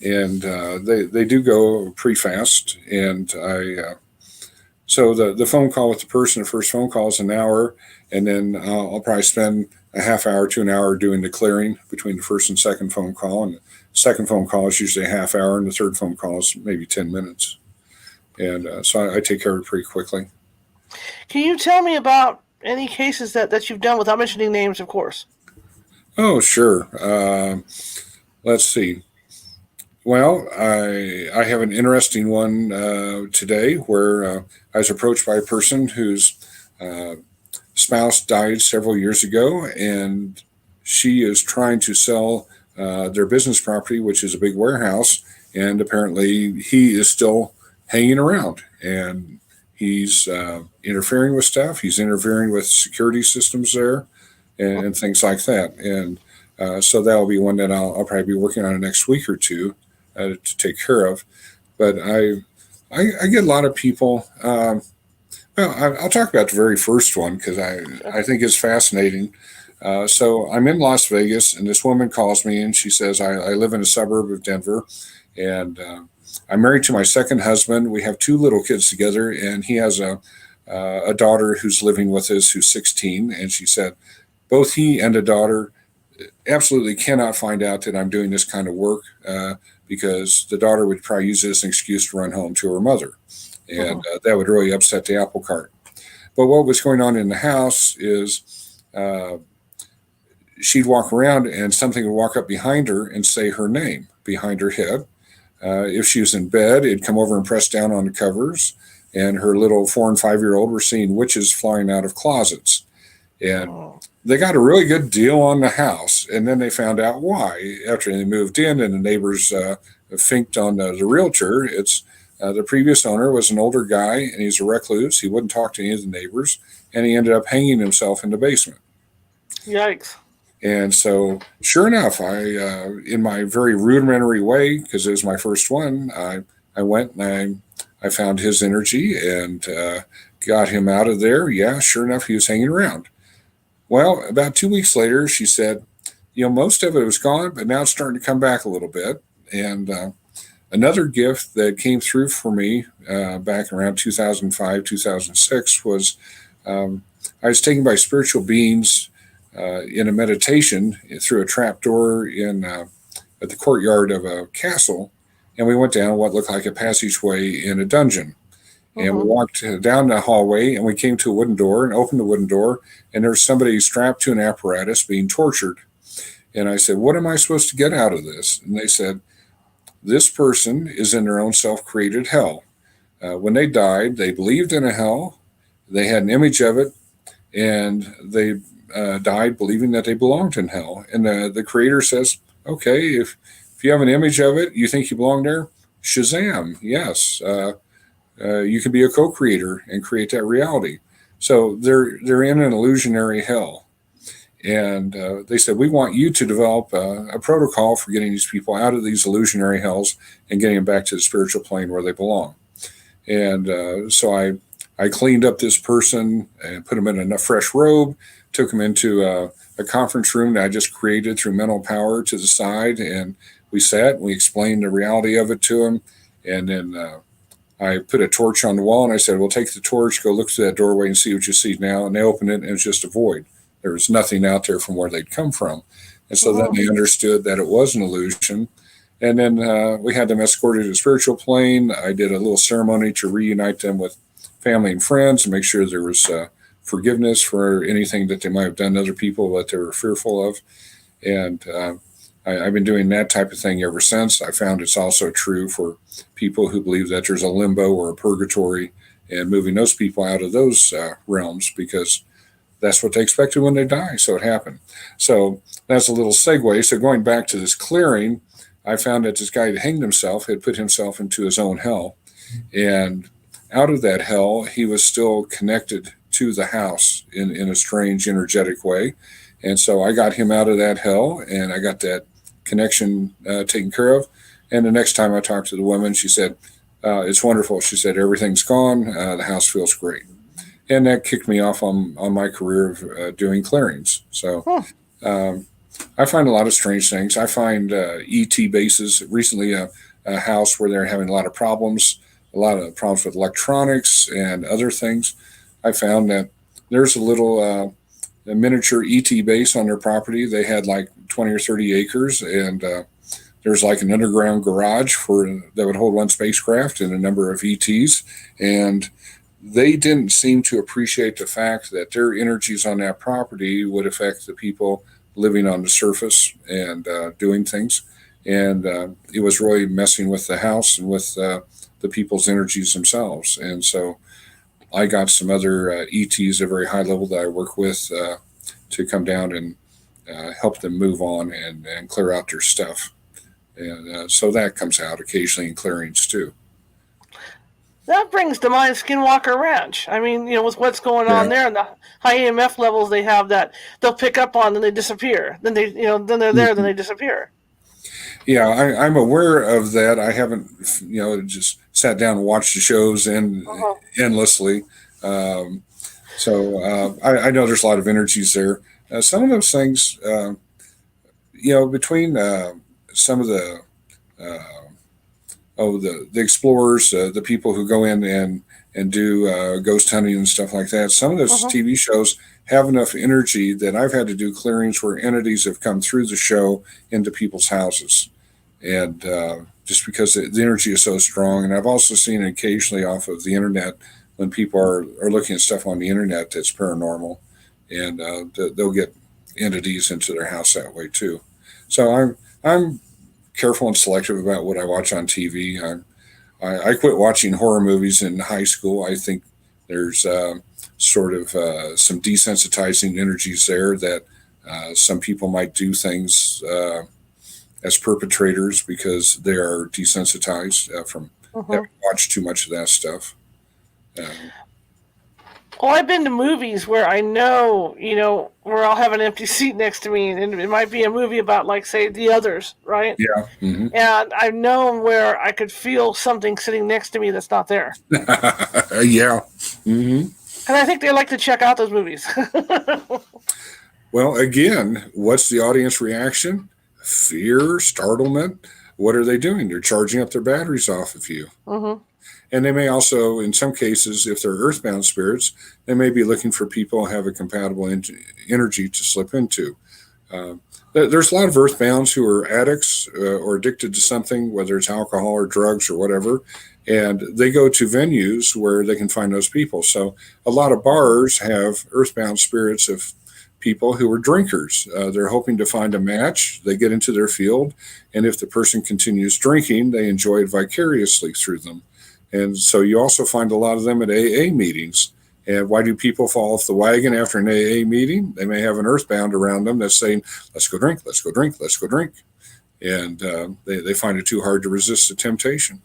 And they do go pretty fast. And so the phone call with the person, the first phone call is an hour, and then I'll probably spend a half hour to an hour doing the clearing between the first and second phone call. And the second phone call is usually a half hour, and the third phone call is maybe 10 minutes. And so I take care of it pretty quickly. Can you tell me about any cases that you've done, without mentioning names, of course? Oh, sure. Let's see. Well, I have an interesting one today where I was approached by a person whose spouse died several years ago, and she is trying to sell their business property, which is a big warehouse, and apparently he is still hanging around, and he's interfering with stuff. He's interfering with security systems there and things like that. And so that will be one that I'll probably be working on the next week or two to take care of. But I get a lot of people. I'll talk about the very first one because I think it's fascinating. So I'm in Las Vegas, and this woman calls me, and she says, I live in a suburb of Denver, and I'm married to my second husband. We have 2 little kids together, and he has a daughter who's living with us who's 16. And she said, both he and a daughter absolutely cannot find out that I'm doing this kind of work because the daughter would probably use it as an excuse to run home to her mother. And that would really upset the apple cart. But what was going on in the house is she'd walk around and something would walk up behind her and say her name behind her head. If she was in bed, it'd come over and press down on the covers. And her little 4 and 5-year-old were seeing witches flying out of closets. And they got a really good deal on the house. And then they found out why after they moved in, and the neighbors finked on the realtor. It's the previous owner was an older guy, and he's a recluse. He wouldn't talk to any of the neighbors, and he ended up hanging himself in the basement. Yikes. And so, sure enough, I, in my very rudimentary way, because it was my first one, I went and I found his energy and got him out of there. Yeah, sure enough, he was hanging around. Well, about 2 weeks later, she said, most of it was gone, but now it's starting to come back a little bit. And another gift that came through for me back around 2005, 2006 was I was taken by spiritual beings in a meditation through a trap door at the courtyard of a castle. And we went down what looked like a passageway in a dungeon. And we walked down the hallway, and we came to a wooden door and opened the wooden door, and there was somebody strapped to an apparatus being tortured. And I said, what am I supposed to get out of this? And they said, this person is in their own self-created hell. When they died, they believed in a hell. They had an image of it, and they died believing that they belonged in hell. And the creator says, okay, if you have an image of it, you think you belong there, Shazam, yes. You can be a co-creator and create that reality. So they're in an illusionary hell. And they said, we want you to develop a protocol for getting these people out of these illusionary hells and getting them back to the spiritual plane where they belong. And so I cleaned up this person and put them in a fresh robe, took them into a conference room that I just created through mental power to the side. And we sat and we explained the reality of it to them. And then I put a torch on the wall and I said, well, take the torch, go look through that doorway and see what you see now. And they opened it and it was just a void. There was nothing out there from where they'd come from. And so then they understood that it was an illusion. And then we had them escorted to the spiritual plane. I did a little ceremony to reunite them with family and friends and make sure there was forgiveness for anything that they might have done to other people that they were fearful of. And I've been doing that type of thing ever since. I found it's also true for people who believe that there's a limbo or a purgatory, and moving those people out of those realms, because that's what they expected when they die. So it happened. So that's a little segue. So going back to this clearing, I found that this guy that hanged himself had put himself into his own hell. And out of that hell, he was still connected to the house in a strange, energetic way. And so I got him out of that hell, and I got that connection taken care of. And the next time I talked to the woman, she said, it's wonderful. She said, everything's gone. The house feels great. And that kicked me off on my career of doing clearings. So I find a lot of strange things. I find ET bases. Recently, a house where they're having a lot of problems with electronics and other things. I found that there's a little a miniature ET base on their property. They had like 20 or 30 acres, and there's like an underground garage that would hold one spacecraft and a number of ETs. And they didn't seem to appreciate the fact that their energies on that property would affect the people living on the surface and doing things. And it was really messing with the house and with the people's energies themselves. And so I got some other ETs at a very high level that I work with to come down and help them move on and clear out their stuff. And so that comes out occasionally in clearings too. That brings to mind Skinwalker Ranch. I mean, with what's going on there and the high EMF levels they have that they'll pick up on and they disappear. Then then they're there, then they disappear. Yeah, I'm aware of that. I haven't, just sat down and watched the shows endlessly. So I know there's a lot of energies there. Some of those things, between some of the the explorers, the people who go in and do ghost hunting and stuff like that. Some of those TV shows have enough energy that I've had to do clearings where entities have come through the show into people's houses. And just because the energy is so strong. And I've also seen it occasionally off of the internet when people are looking at stuff on the internet that's paranormal, and they'll get entities into their house that way too. So I'm careful and selective about what I watch on TV. I quit watching horror movies in high school. I think there's sort of some desensitizing energies there that some people might do things as perpetrators because they are desensitized from having watched too much of that stuff. Well, I've been to movies where I know, where I'll have an empty seat next to me, and it might be a movie about, like, say, The Others, right? Yeah. Mm-hmm. And I've known where I could feel something sitting next to me that's not there. Yeah. Mm-hmm. And I think they like to check out those movies. Well, again, what's the audience reaction? Fear, startlement. What are they doing? They're charging up their batteries off of you. Mm-hmm. And they may also, in some cases, if they're earthbound spirits, they may be looking for people who have a compatible energy to slip into. There's a lot of earthbounds who are addicts or addicted to something, whether it's alcohol or drugs or whatever, and they go to venues where they can find those people. So a lot of bars have earthbound spirits of people who are drinkers. They're hoping to find a match. They get into their field, and if the person continues drinking, they enjoy it vicariously through them. And so you also find a lot of them at AA meetings. And why do people fall off the wagon after an AA meeting? They may have an earthbound around them that's saying, let's go drink, let's go drink, let's go drink. And they find it too hard to resist the temptation.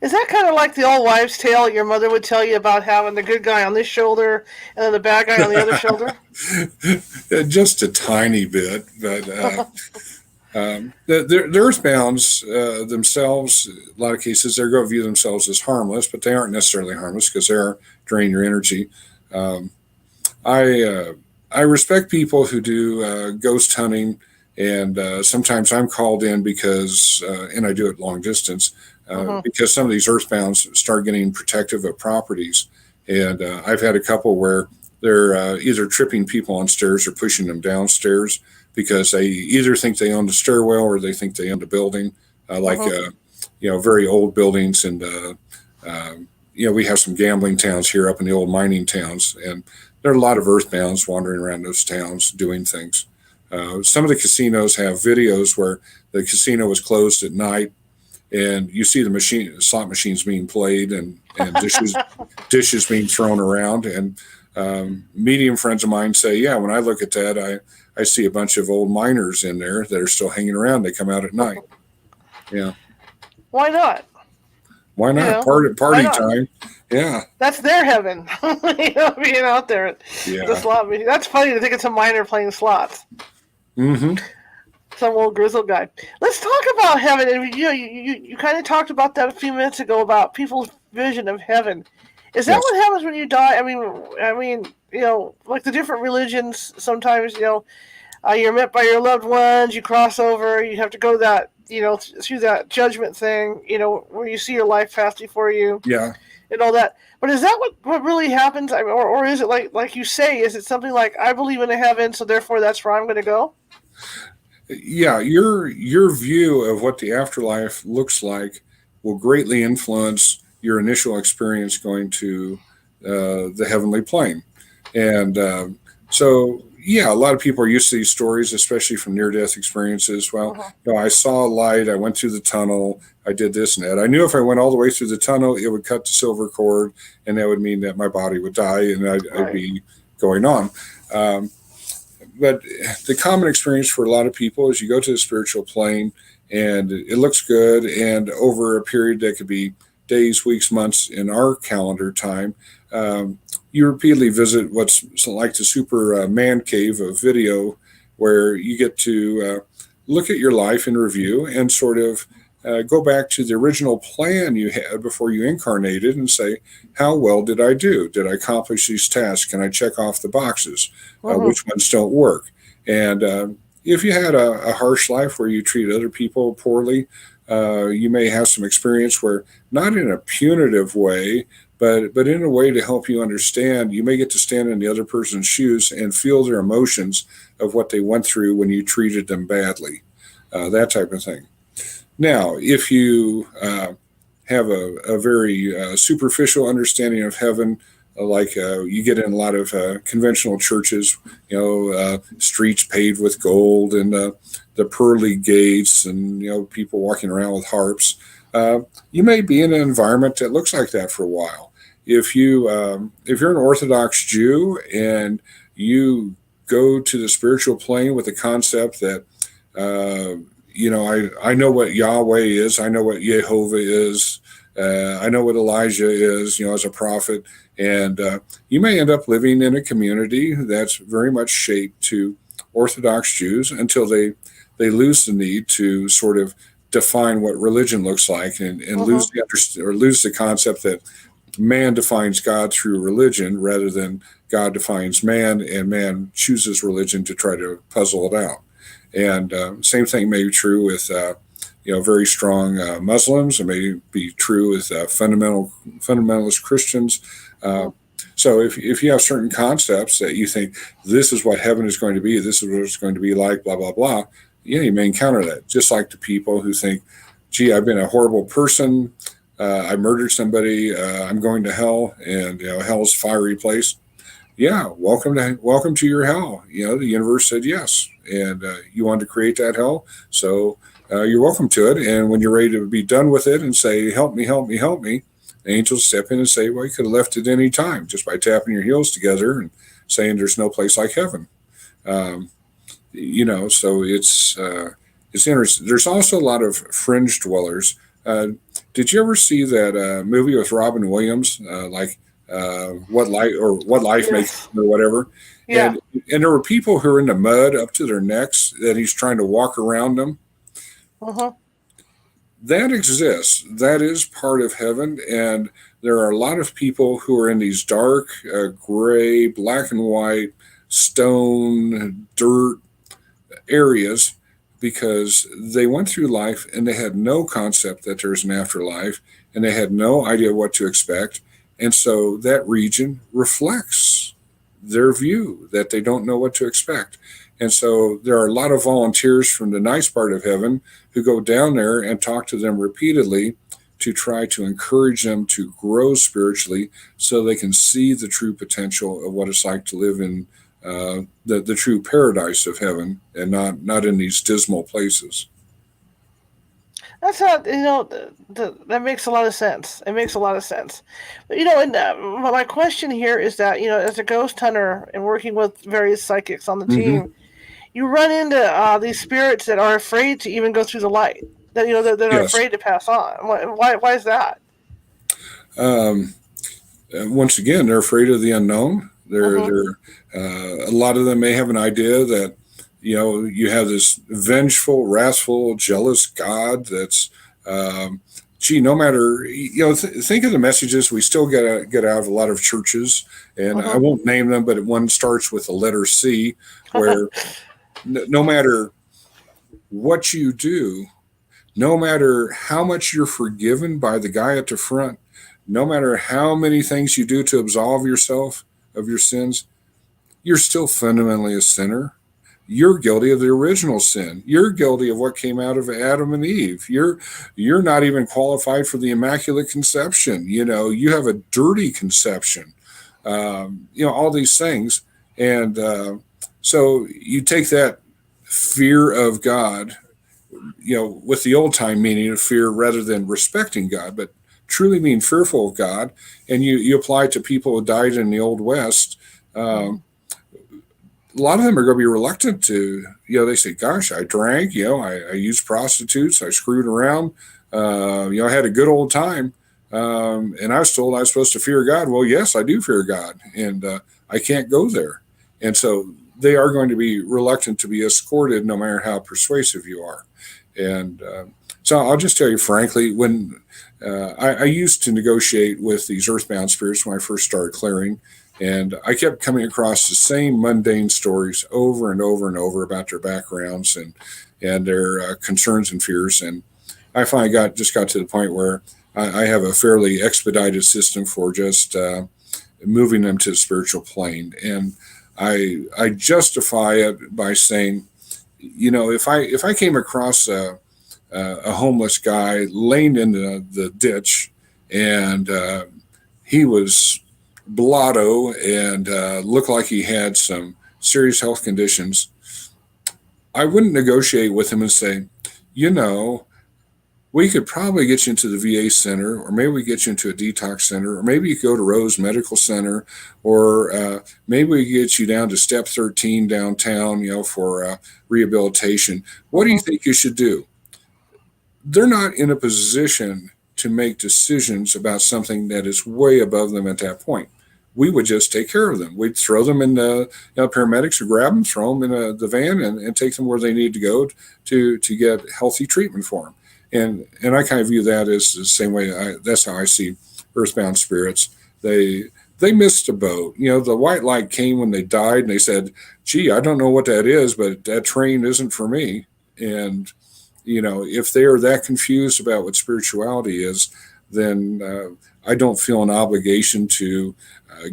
Is that kind of like the old wives' tale your mother would tell you about having the good guy on this shoulder and then the bad guy on the other shoulder? Just a tiny bit, but the earthbounds themselves, a lot of cases, they're going to view themselves as harmless, but they aren't necessarily harmless because they are draining your energy. Um, I respect people who do ghost hunting, and sometimes I'm called in because, and I do it long distance, because some of these earthbounds start getting protective of properties, and I've had a couple where they're either tripping people on stairs or pushing them downstairs because they either think they own the stairwell or they think they own the building, very old buildings, and we have some gambling towns here up in the old mining towns, and there are a lot of earthbounds wandering around those towns doing things. Some of the casinos have videos where the casino was closed at night, and you see the slot machines being played, and dishes being thrown around. And medium friends of mine say, yeah, when I look at that, I see a bunch of old miners in there that are still hanging around. They come out at night. Yeah. Why not? Why not? Party time. Yeah. That's their heaven. Being out there at the slot machine. That's funny to think it's a miner playing slots. Mm-hmm. Some old grizzled guy. Let's talk about heaven. And you kind of talked about that a few minutes ago about people's vision of heaven. Is that what happens when you die? I mean, like the different religions. Sometimes, you're met by your loved ones. You cross over. You have to go that, through that judgment thing. Where you see your life pass before you. Yeah. And all that. But is that what really happens? Or is it like you say? Is it something like I believe in a heaven, so therefore that's where I'm going to go? Yeah, your view of what the afterlife looks like will greatly influence your initial experience going to the heavenly plane. And a lot of people are used to these stories, especially from near-death experiences. Well, I saw a light, I went through the tunnel, I did this and that. I knew if I went all the way through the tunnel, it would cut the silver cord, and that would mean that my body would die, and I'd be going on. But the common experience for a lot of people is you go to the spiritual plane, and it looks good, and over a period that could be days, weeks, months in our calendar time, you repeatedly visit what's like the super man cave of video, where you get to look at your life in review and sort of go back to the original plan you had before you incarnated and say, how well did I do? Did I accomplish these tasks? Can I check off the boxes? Which ones don't work? And if you had a harsh life where you treat other people poorly, you may have some experience where, not in a punitive way, but in a way to help you understand, you may get to stand in the other person's shoes and feel their emotions of what they went through when you treated them badly, that type of thing. Now, if you have a very superficial understanding of heaven, you get in a lot of conventional churches, streets paved with gold and the pearly gates and, people walking around with harps. You may be in an environment that looks like that for a while. If you're an Orthodox Jew and you go to the spiritual plane with the concept that, I know what Yahweh is, I know what Jehovah is, I know what Elijah is, as a prophet, and you may end up living in a community that's very much shaped to Orthodox Jews until they lose the need to sort of define what religion looks like and lose the concept that man defines God through religion rather than God defines man, and man chooses religion to try to puzzle it out. And same thing may be true with very strong Muslims. It may be true with fundamentalist Christians. So if you have certain concepts that you think this is what heaven is going to be, this is what it's going to be like, blah, blah, blah, you may encounter that. Just like the people who think, gee, I've been a horrible person, I murdered somebody, I'm going to hell, and hell's a fiery place. Yeah, welcome to your hell. The universe said yes, and you wanted to create that hell, so you're welcome to it. And when you're ready to be done with it and say, help me, help me, help me, the angels step in and say, well, you could have left at any time just by tapping your heels together and saying there's no place like heaven. So it's interesting. There's also a lot of fringe dwellers. Did you ever see that movie with Robin Williams, What Life Makes Yes. or whatever? Yeah. And there were people who were in the mud up to their necks that he's trying to walk around them. Uh-huh. That exists. That is part of heaven. And there are a lot of people who are in these dark, gray, black and white, stone, dirt areas because they went through life and they had no concept that there's an afterlife and they had no idea what to expect. And so that region reflects their view that they don't know what to expect. And so there are a lot of volunteers from the nice part of heaven who go down there and talk to them repeatedly to try to encourage them to grow spiritually so they can see the true potential of what it's like to live in the true paradise of heaven and not in these dismal places. That's not, that makes a lot of sense. It makes a lot of sense. But, and my question here is that, as a ghost hunter and working with various psychics on the Mm-hmm. team, you run into these spirits that are afraid to even go through the light, that are Yes. afraid to pass on. Why is that? Um, Once again, they're afraid of the unknown. Uh-huh. A lot of them may have an idea that you have this vengeful, wrathful, jealous God that's no matter think of the messages we still get out of a lot of churches, and I Uh-huh. won't name them, but one starts with the letter C, where no matter what you do, no matter how much you're forgiven by the guy at the front, no matter how many things you do to absolve yourself of your sins, you're still fundamentally a sinner. You're guilty of the original sin. You're guilty of what came out of Adam and Eve. You're not even qualified for the Immaculate Conception. You have a dirty conception. All these things, and so you take that fear of God, with the old time meaning of fear rather than respecting God, but truly being fearful of God, and you apply it to people who died in the Old West. Um, a lot of them are going to be reluctant to, they say, gosh, I drank, I used prostitutes, I screwed around, I had a good old time. And I was told I was supposed to fear God. Well, yes, I do fear God, and I can't go there. And so they are going to be reluctant to be escorted no matter how persuasive you are. And so I'll just tell you frankly, when I used to negotiate with these earthbound spirits when I first started clearing, and I kept coming across the same mundane stories over and over and over about their backgrounds and their concerns and fears. And I finally got to the point where I have a fairly expedited system for just moving them to the spiritual plane. And I justify it by saying, if I came across a homeless guy laying in the ditch and he was blotto and looked like he had some serious health conditions, I wouldn't negotiate with him and say, we could probably get you into the VA center, or maybe we get you into a detox center, or maybe you could go to Rose Medical Center, or maybe we get you down to Step 13 downtown, for rehabilitation. What do you think you should do? They're not in a position to make decisions about something that is way above them at that point. We would just take care of them. We'd throw them in the paramedics would grab them, throw them in the van, and take them where they need to go to get healthy treatment for them. And I kind of view that as the same way. That's how I see earthbound spirits. They missed a boat. The white light came when they died, and they said, "Gee, I don't know what that is, but that train isn't for me." And if they are that confused about what spirituality is, then I don't feel an obligation to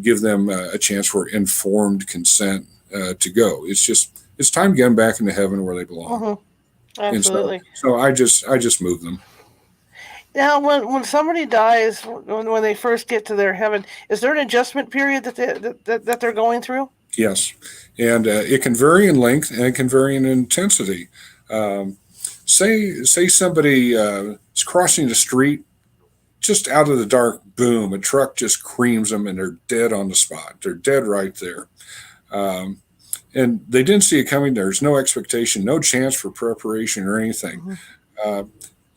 give them a chance for informed consent to go. It's time to get them back into heaven where they belong. Uh-huh. And Absolutely. so I just move them. Now, when somebody dies, when they first get to their heaven, is there an adjustment period that they're going through? Yes, and it can vary in length and it can vary in intensity. Um, say somebody is crossing the street, just out of the dark, boom, a truck just creams them and they're dead on the spot. They're dead right there. Um, and they didn't see it coming. There's no expectation, no chance for preparation or anything. Mm-hmm. Uh,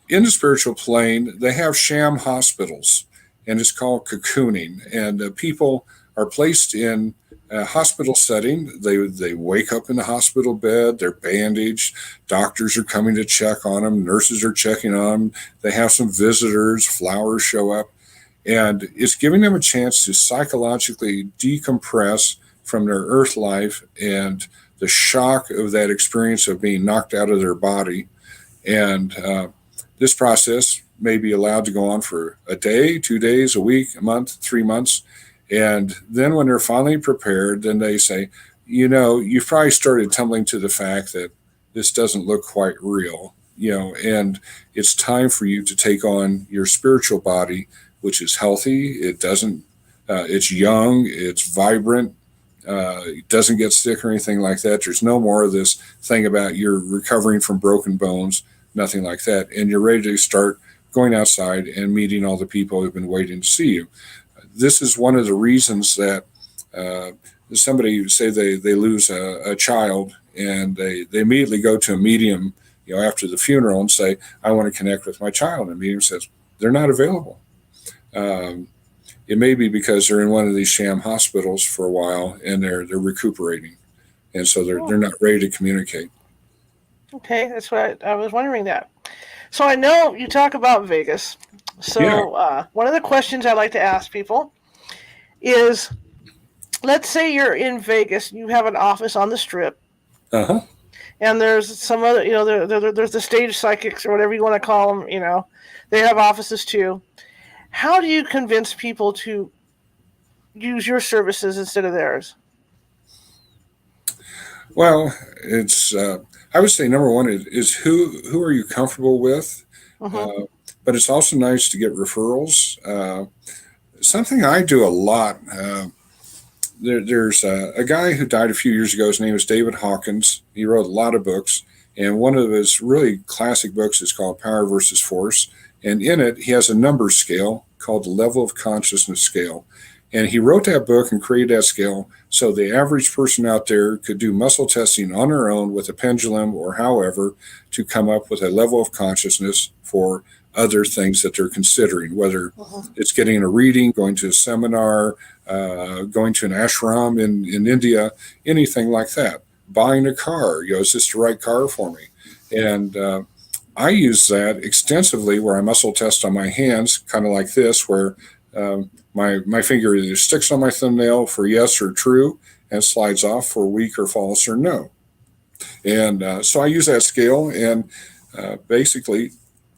in the spiritual plane, they have sham hospitals, and it's called cocooning. And people are placed in a hospital setting. They wake up in the hospital bed. They're bandaged. Doctors are coming to check on them. Nurses are checking on them. They have some visitors. Flowers show up. And it's giving them a chance to psychologically decompress from their earth life and the shock of that experience of being knocked out of their body. And this process may be allowed to go on for a day, 2 days, a week, a month, 3 months. And then when they're finally prepared, then they say, you've probably started tumbling to the fact that this doesn't look quite real, and it's time for you to take on your spiritual body, which is healthy. It doesn't, it's young, it's vibrant, it doesn't get sick or anything like that. There's no more of this thing about you're recovering from broken bones, nothing like that. And you're ready to start going outside and meeting all the people who've been waiting to see you. This is one of the reasons that somebody say they lose a child and they immediately go to a medium, after the funeral and say, I want to connect with my child. And the medium says, they're not available. It may be because they're in one of these sham hospitals for a while and they're recuperating. And so they're not ready to communicate. Okay, that's what I was wondering that. So I know you talk about Vegas. So one of the questions I like to ask people is, let's say you're in Vegas, you have an office on the Strip, and there's some other, there's the stage psychics or whatever you want to call them, they have offices too. How do you convince people to use your services instead of theirs? Well, it's I would say number one is who are you comfortable with, but it's also nice to get referrals. Something I do a lot. There's a guy who died a few years ago. His name is David Hawkins. He wrote a lot of books, and one of his really classic books is called Power versus Force. And in it, he has a number scale called the Level of Consciousness Scale. And he wrote that book and created that scale so the average person out there could do muscle testing on their own with a pendulum or however to come up with a level of consciousness for other things that they're considering, whether it's getting a reading, going to a seminar, going to an ashram in India, anything like that. Buying a car, is this the right car for me? And I use that extensively where I muscle test on my hands, kind of like this, where my finger either sticks on my thumbnail for yes or true and slides off for weak or false or no. And so I use that scale, and basically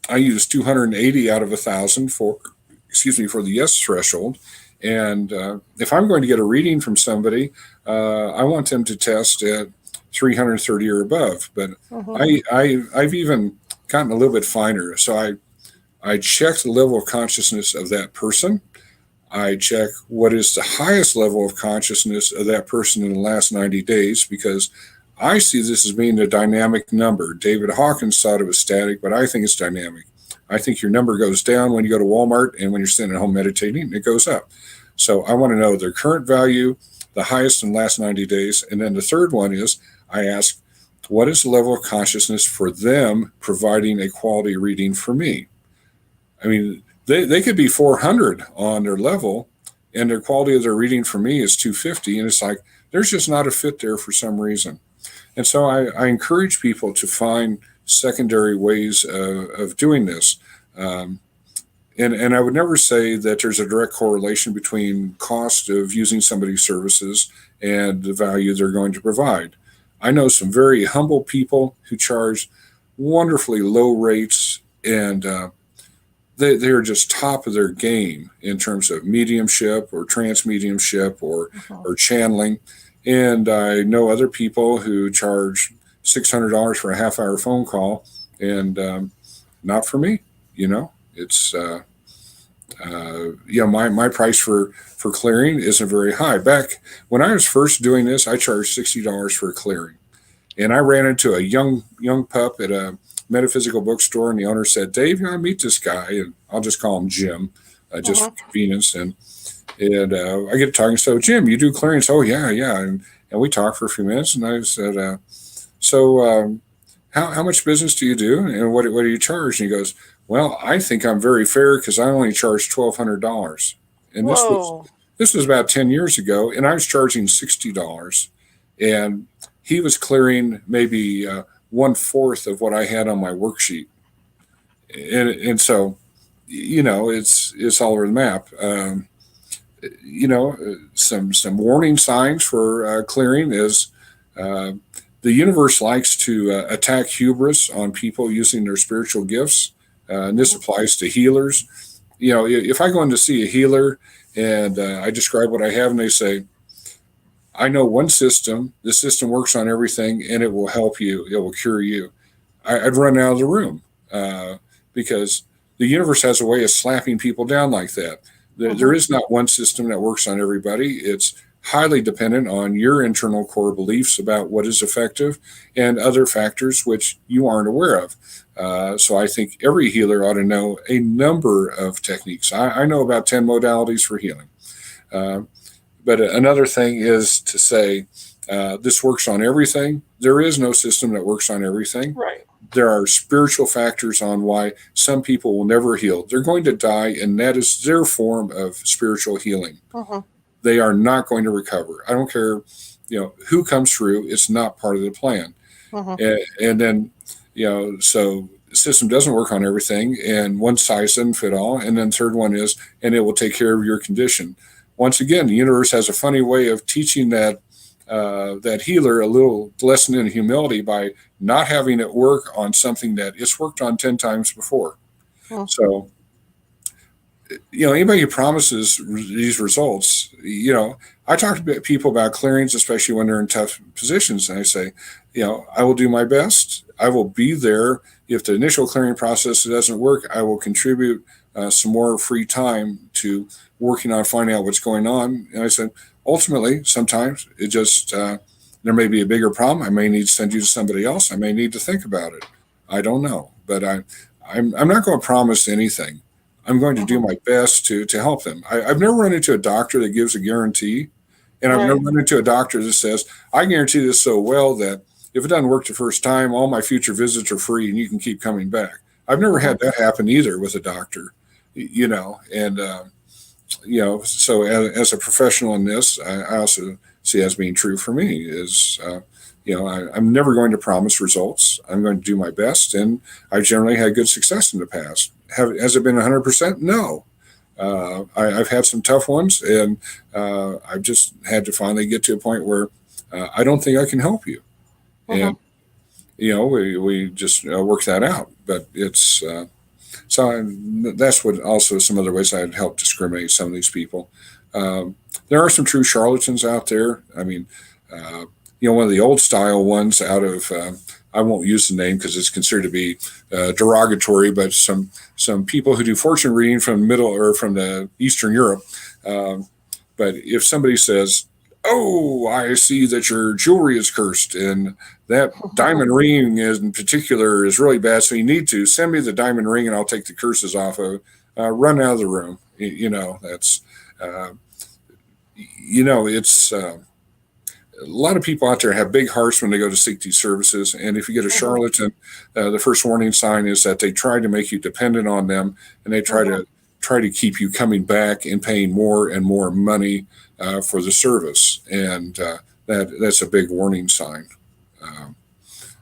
I use 280 out of 1,000 for the yes threshold. And if I'm going to get a reading from somebody, I want them to test at 330 or above. But I've even gotten a little bit finer. So I check the level of consciousness of that person. I check what is the highest level of consciousness of that person in the last 90 days, because I see this as being a dynamic number. David Hawkins thought it was static, but I think it's dynamic. I think your number goes down when you go to Walmart, and when you're sitting at home meditating, it goes up. So I want to know their current value, the highest in the last 90 days. And then the third one is I ask, what is the level of consciousness for them providing a quality reading for me? I mean, they could be 400 on their level, and their quality of their reading for me is 250. And it's like, there's just not a fit there for some reason. And so I encourage people to find secondary ways of doing this. And I would never say that there's a direct correlation between cost of using somebody's services and the value they're going to provide. I know some very humble people who charge wonderfully low rates, and they're just top of their game in terms of mediumship or trance mediumship or channeling. And I know other people who charge $600 for a half-hour phone call, and not for me. It's my price for clearing isn't very high. Back when I was first doing this, I charged $60 for a clearing, and I ran into a young pup at a metaphysical bookstore, and the owner said, "Dave, you want to meet this guy?" And I'll just call him Jim, just for convenience. And I get talking. So, Jim, you do clearings? Oh, yeah. And we talked for a few minutes, and I said, how much business do you do, and what do you charge? And he goes, Well, I think I'm very fair because I only charge $1,200. And Whoa. this was about 10 years ago, and I was charging $60. And he was clearing maybe 1/4 of what I had on my worksheet. And so, it's all over the map. Some warning signs for clearing is uh, the universe likes to attack hubris on people using their spiritual gifts. And this applies to healers. If I go in to see a healer and I describe what I have, and they say, I know one system, the system works on everything and it will help you, it will cure you, I'd run out of the room because the universe has a way of slapping people down like that. There is not one system that works on everybody. It's highly dependent on your internal core beliefs about what is effective and other factors which you aren't aware of. So I think every healer ought to know a number of techniques. I know about 10 modalities for healing. But another thing is to say this works on everything. There is no system that works on everything. Right. There are spiritual factors on why some people will never heal. They're going to die, and that is their form of spiritual healing. They are not going to recover. I don't care, who comes through. It's not part of the plan. And then, so the system doesn't work on everything, and one size doesn't fit all. And then third one is, and it will take care of your condition. Once again, the universe has a funny way of teaching that healer a little lesson in humility by not having it work on something that it's worked on 10 times before. So, anybody who promises these results, I talk to people about clearings, especially when they're in tough positions. And I say, I will do my best. I will be there. If the initial clearing process doesn't work, I will contribute some more free time to working on finding out what's going on. And I said, ultimately, sometimes it just, there may be a bigger problem. I may need to send you to somebody else. I may need to think about it. I don't know. But I'm not going to promise anything. I'm going to do my best to help them. I've never run into a doctor that gives a guarantee. And I've never run into a doctor that says, I guarantee this so well that if it doesn't work the first time, all my future visits are free and you can keep coming back. I've never had that happen either with a doctor, and so as a professional in this, I also see as being true for me is, I'm never going to promise results. I'm going to do my best, and I've generally had good success in the past. Has it been 100%? No. I've had some tough ones, and I've just had to finally get to a point where I don't think I can help you. And, we just work that out. But it's that's what also some other ways I'd help discriminate some of these people. There are some true charlatans out there. I mean, one of the old style ones out of, I won't use the name because it's considered to be derogatory, but some people who do fortune reading from the Eastern Europe. But if somebody says, oh, I see that your jewelry is cursed and that diamond ring in particular is really bad, so you need to send me the diamond ring and I'll take the curses off of it. Run out of the room. That's, it's a lot of people out there have big hearts when they go to seek these services. And if you get a charlatan, the first warning sign is that they try to make you dependent on them, and they try to keep you coming back and paying more and more money for the service. And that's a big warning sign.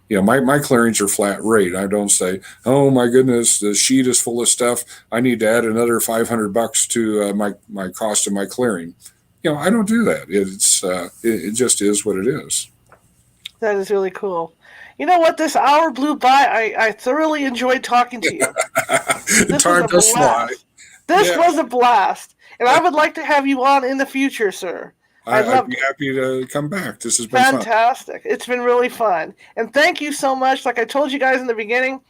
My clearings are flat rate. I don't say, oh my goodness, the sheet is full of stuff, I need to add another $500 to my cost of my clearing. I don't do that. It just is what it is. That is really cool. You know what? This hour blew by. I thoroughly enjoyed talking to you. Time does fly. This was a blast. And I would like to have you on in the future, sir. I'd be happy to come back. This has been fantastic. It's been really fun. And thank you so much. Like I told you guys in the beginning,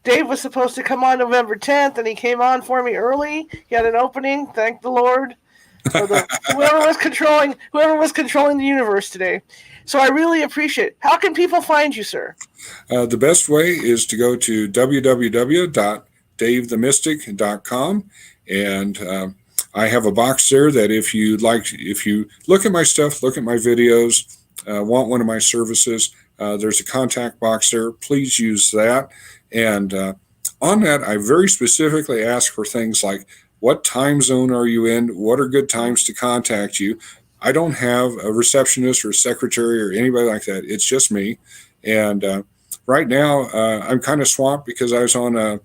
Dave was supposed to come on November 10th, and he came on for me early. He had an opening. Thank the Lord. Whoever was controlling the universe today. So I really appreciate it. How can people find you, sir? The best way is to go to www.davethemystic.com, and I have a box there that if you look at my stuff, look at my videos, want one of my services, there's a contact box there. Please use that. And On that, I very specifically ask for things like, what time zone are you in? What are good times to contact you? I don't have a receptionist or a secretary or anybody like that. It's just me. And right now, I'm kind of swamped because I was on a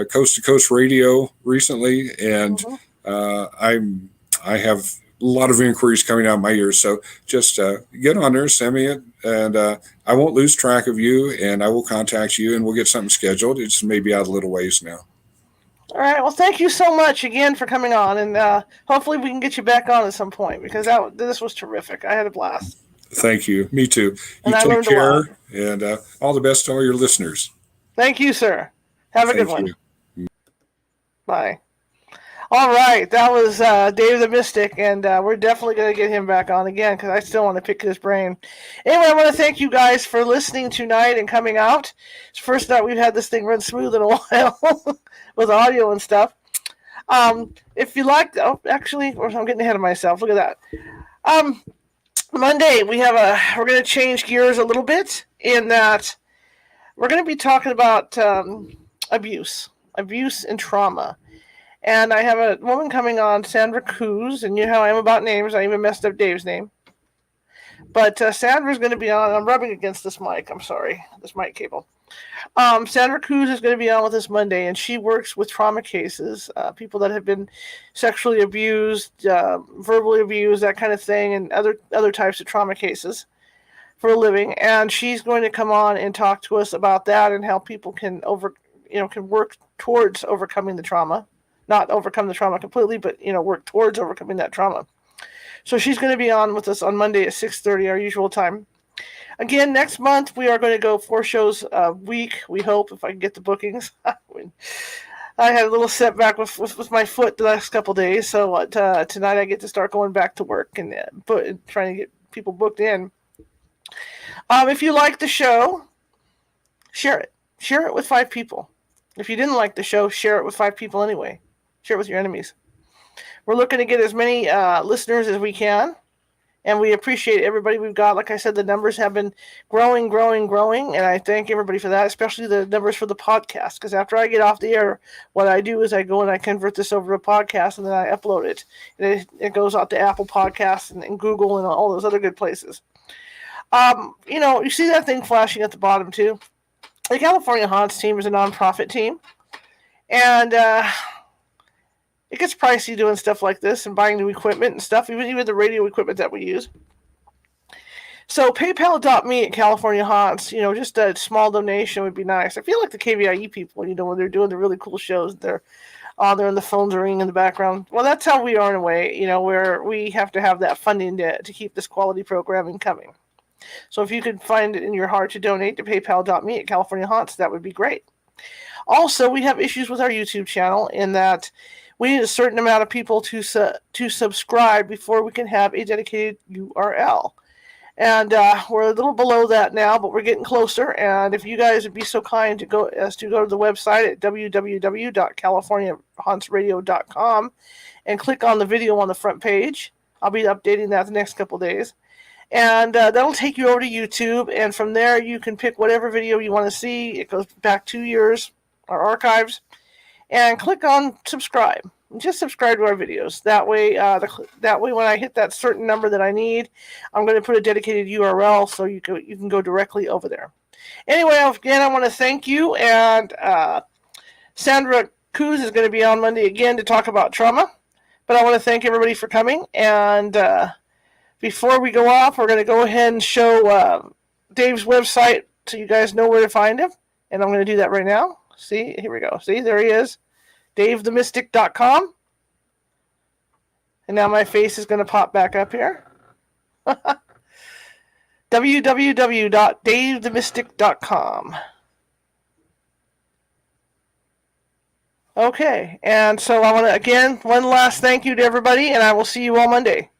coast to coast radio recently, and Mm-hmm. I have a lot of inquiries coming out of my ears. So just get on there, send me it, and I won't lose track of you, and I will contact you, and we'll get something scheduled. It's maybe out a little ways now. All right. Well, thank you so much again for coming on, and hopefully we can get you back on at some point because this was terrific. I had a blast, Thank you. Me too. You and I take learned a lot. care, and all the best to all your listeners. Thank you, sir. Have a good Thank one. you. Bye. All right, that was Dave the Mystic, and we're definitely going to get him back on again because I still want to pick his brain. Anyway, I want to thank you guys for listening tonight and coming out. It's the first night we've had this thing run smooth in a while with audio and stuff. If you like, actually, I'm getting ahead of myself. Look at that. Monday we're going to change gears a little bit in that we're going to be talking about abuse and trauma. And I have a woman coming on, Sandra Coos, and you know how I am about names. I even messed up Dave's name. But Sandra's going to be on. I'm rubbing against this mic. I'm sorry, this mic cable. Sandra Coos is going to be on with us Monday, and she works with trauma cases, people that have been sexually abused, verbally abused, that kind of thing, and other types of trauma cases for a living. And she's going to come on and talk to us about that and how people can work towards overcoming the trauma. Not overcome the trauma completely, but work towards overcoming that trauma. So she's going to be on with us on Monday at 6:30, our usual time. Again, next month we are going to go 4 shows a week. We hope, if I can get the bookings. I had a little setback with my foot the last couple days, so tonight I get to start going back to work and trying to get people booked in. If you like the show, share it. Share it with 5 people. If you didn't like the show, share it with 5 people anyway. Share it with your enemies. We're looking to get as many listeners as we can, and we appreciate everybody we've got. Like I said, the numbers have been growing, and I thank everybody for that, especially the numbers for the podcast, because after I get off the air, what I do is I go and I convert this over to a podcast, and then I upload it. And it goes out to Apple Podcasts and Google and all those other good places. You see that thing flashing at the bottom, too? The California Haunts team is a nonprofit team, and it gets pricey doing stuff like this and buying new equipment and stuff, even the radio equipment that we use. So PayPal.me at California Haunts, just a small donation would be nice. I feel like the KVIE people, when they're doing the really cool shows, they're and the phones are ringing in the background. Well, that's how we are in a way, where we have to have that funding to keep this quality programming coming. So if you could find it in your heart to donate to PayPal.me at California Haunts, that would be great. Also, we have issues with our YouTube channel in that we need a certain amount of people to subscribe before we can have a dedicated URL. And we're a little below that now, but we're getting closer. And if you guys would be so kind to go to the website at www.californiahauntsradio.com and click on the video on the front page. I'll be updating that the next couple days. And that'll take you over to YouTube. And from there, you can pick whatever video you want to see. It goes back 2 years, our archives. And click on subscribe. Just subscribe to our videos. That way, when I hit that certain number that I need, I'm going to put a dedicated URL so you can go directly over there. Anyway, again, I want to thank you. And Sandra Coos is going to be on Monday again to talk about trauma. But I want to thank everybody for coming. And before we go off, we're going to go ahead and show Dave's website so you guys know where to find him. And I'm going to do that right now. See, here we go. See, there he is. DaveTheMystic.com. And now my face is going to pop back up here. www.DaveTheMystic.com. Okay, and so I want to, again, one last thank you to everybody, and I will see you all Monday.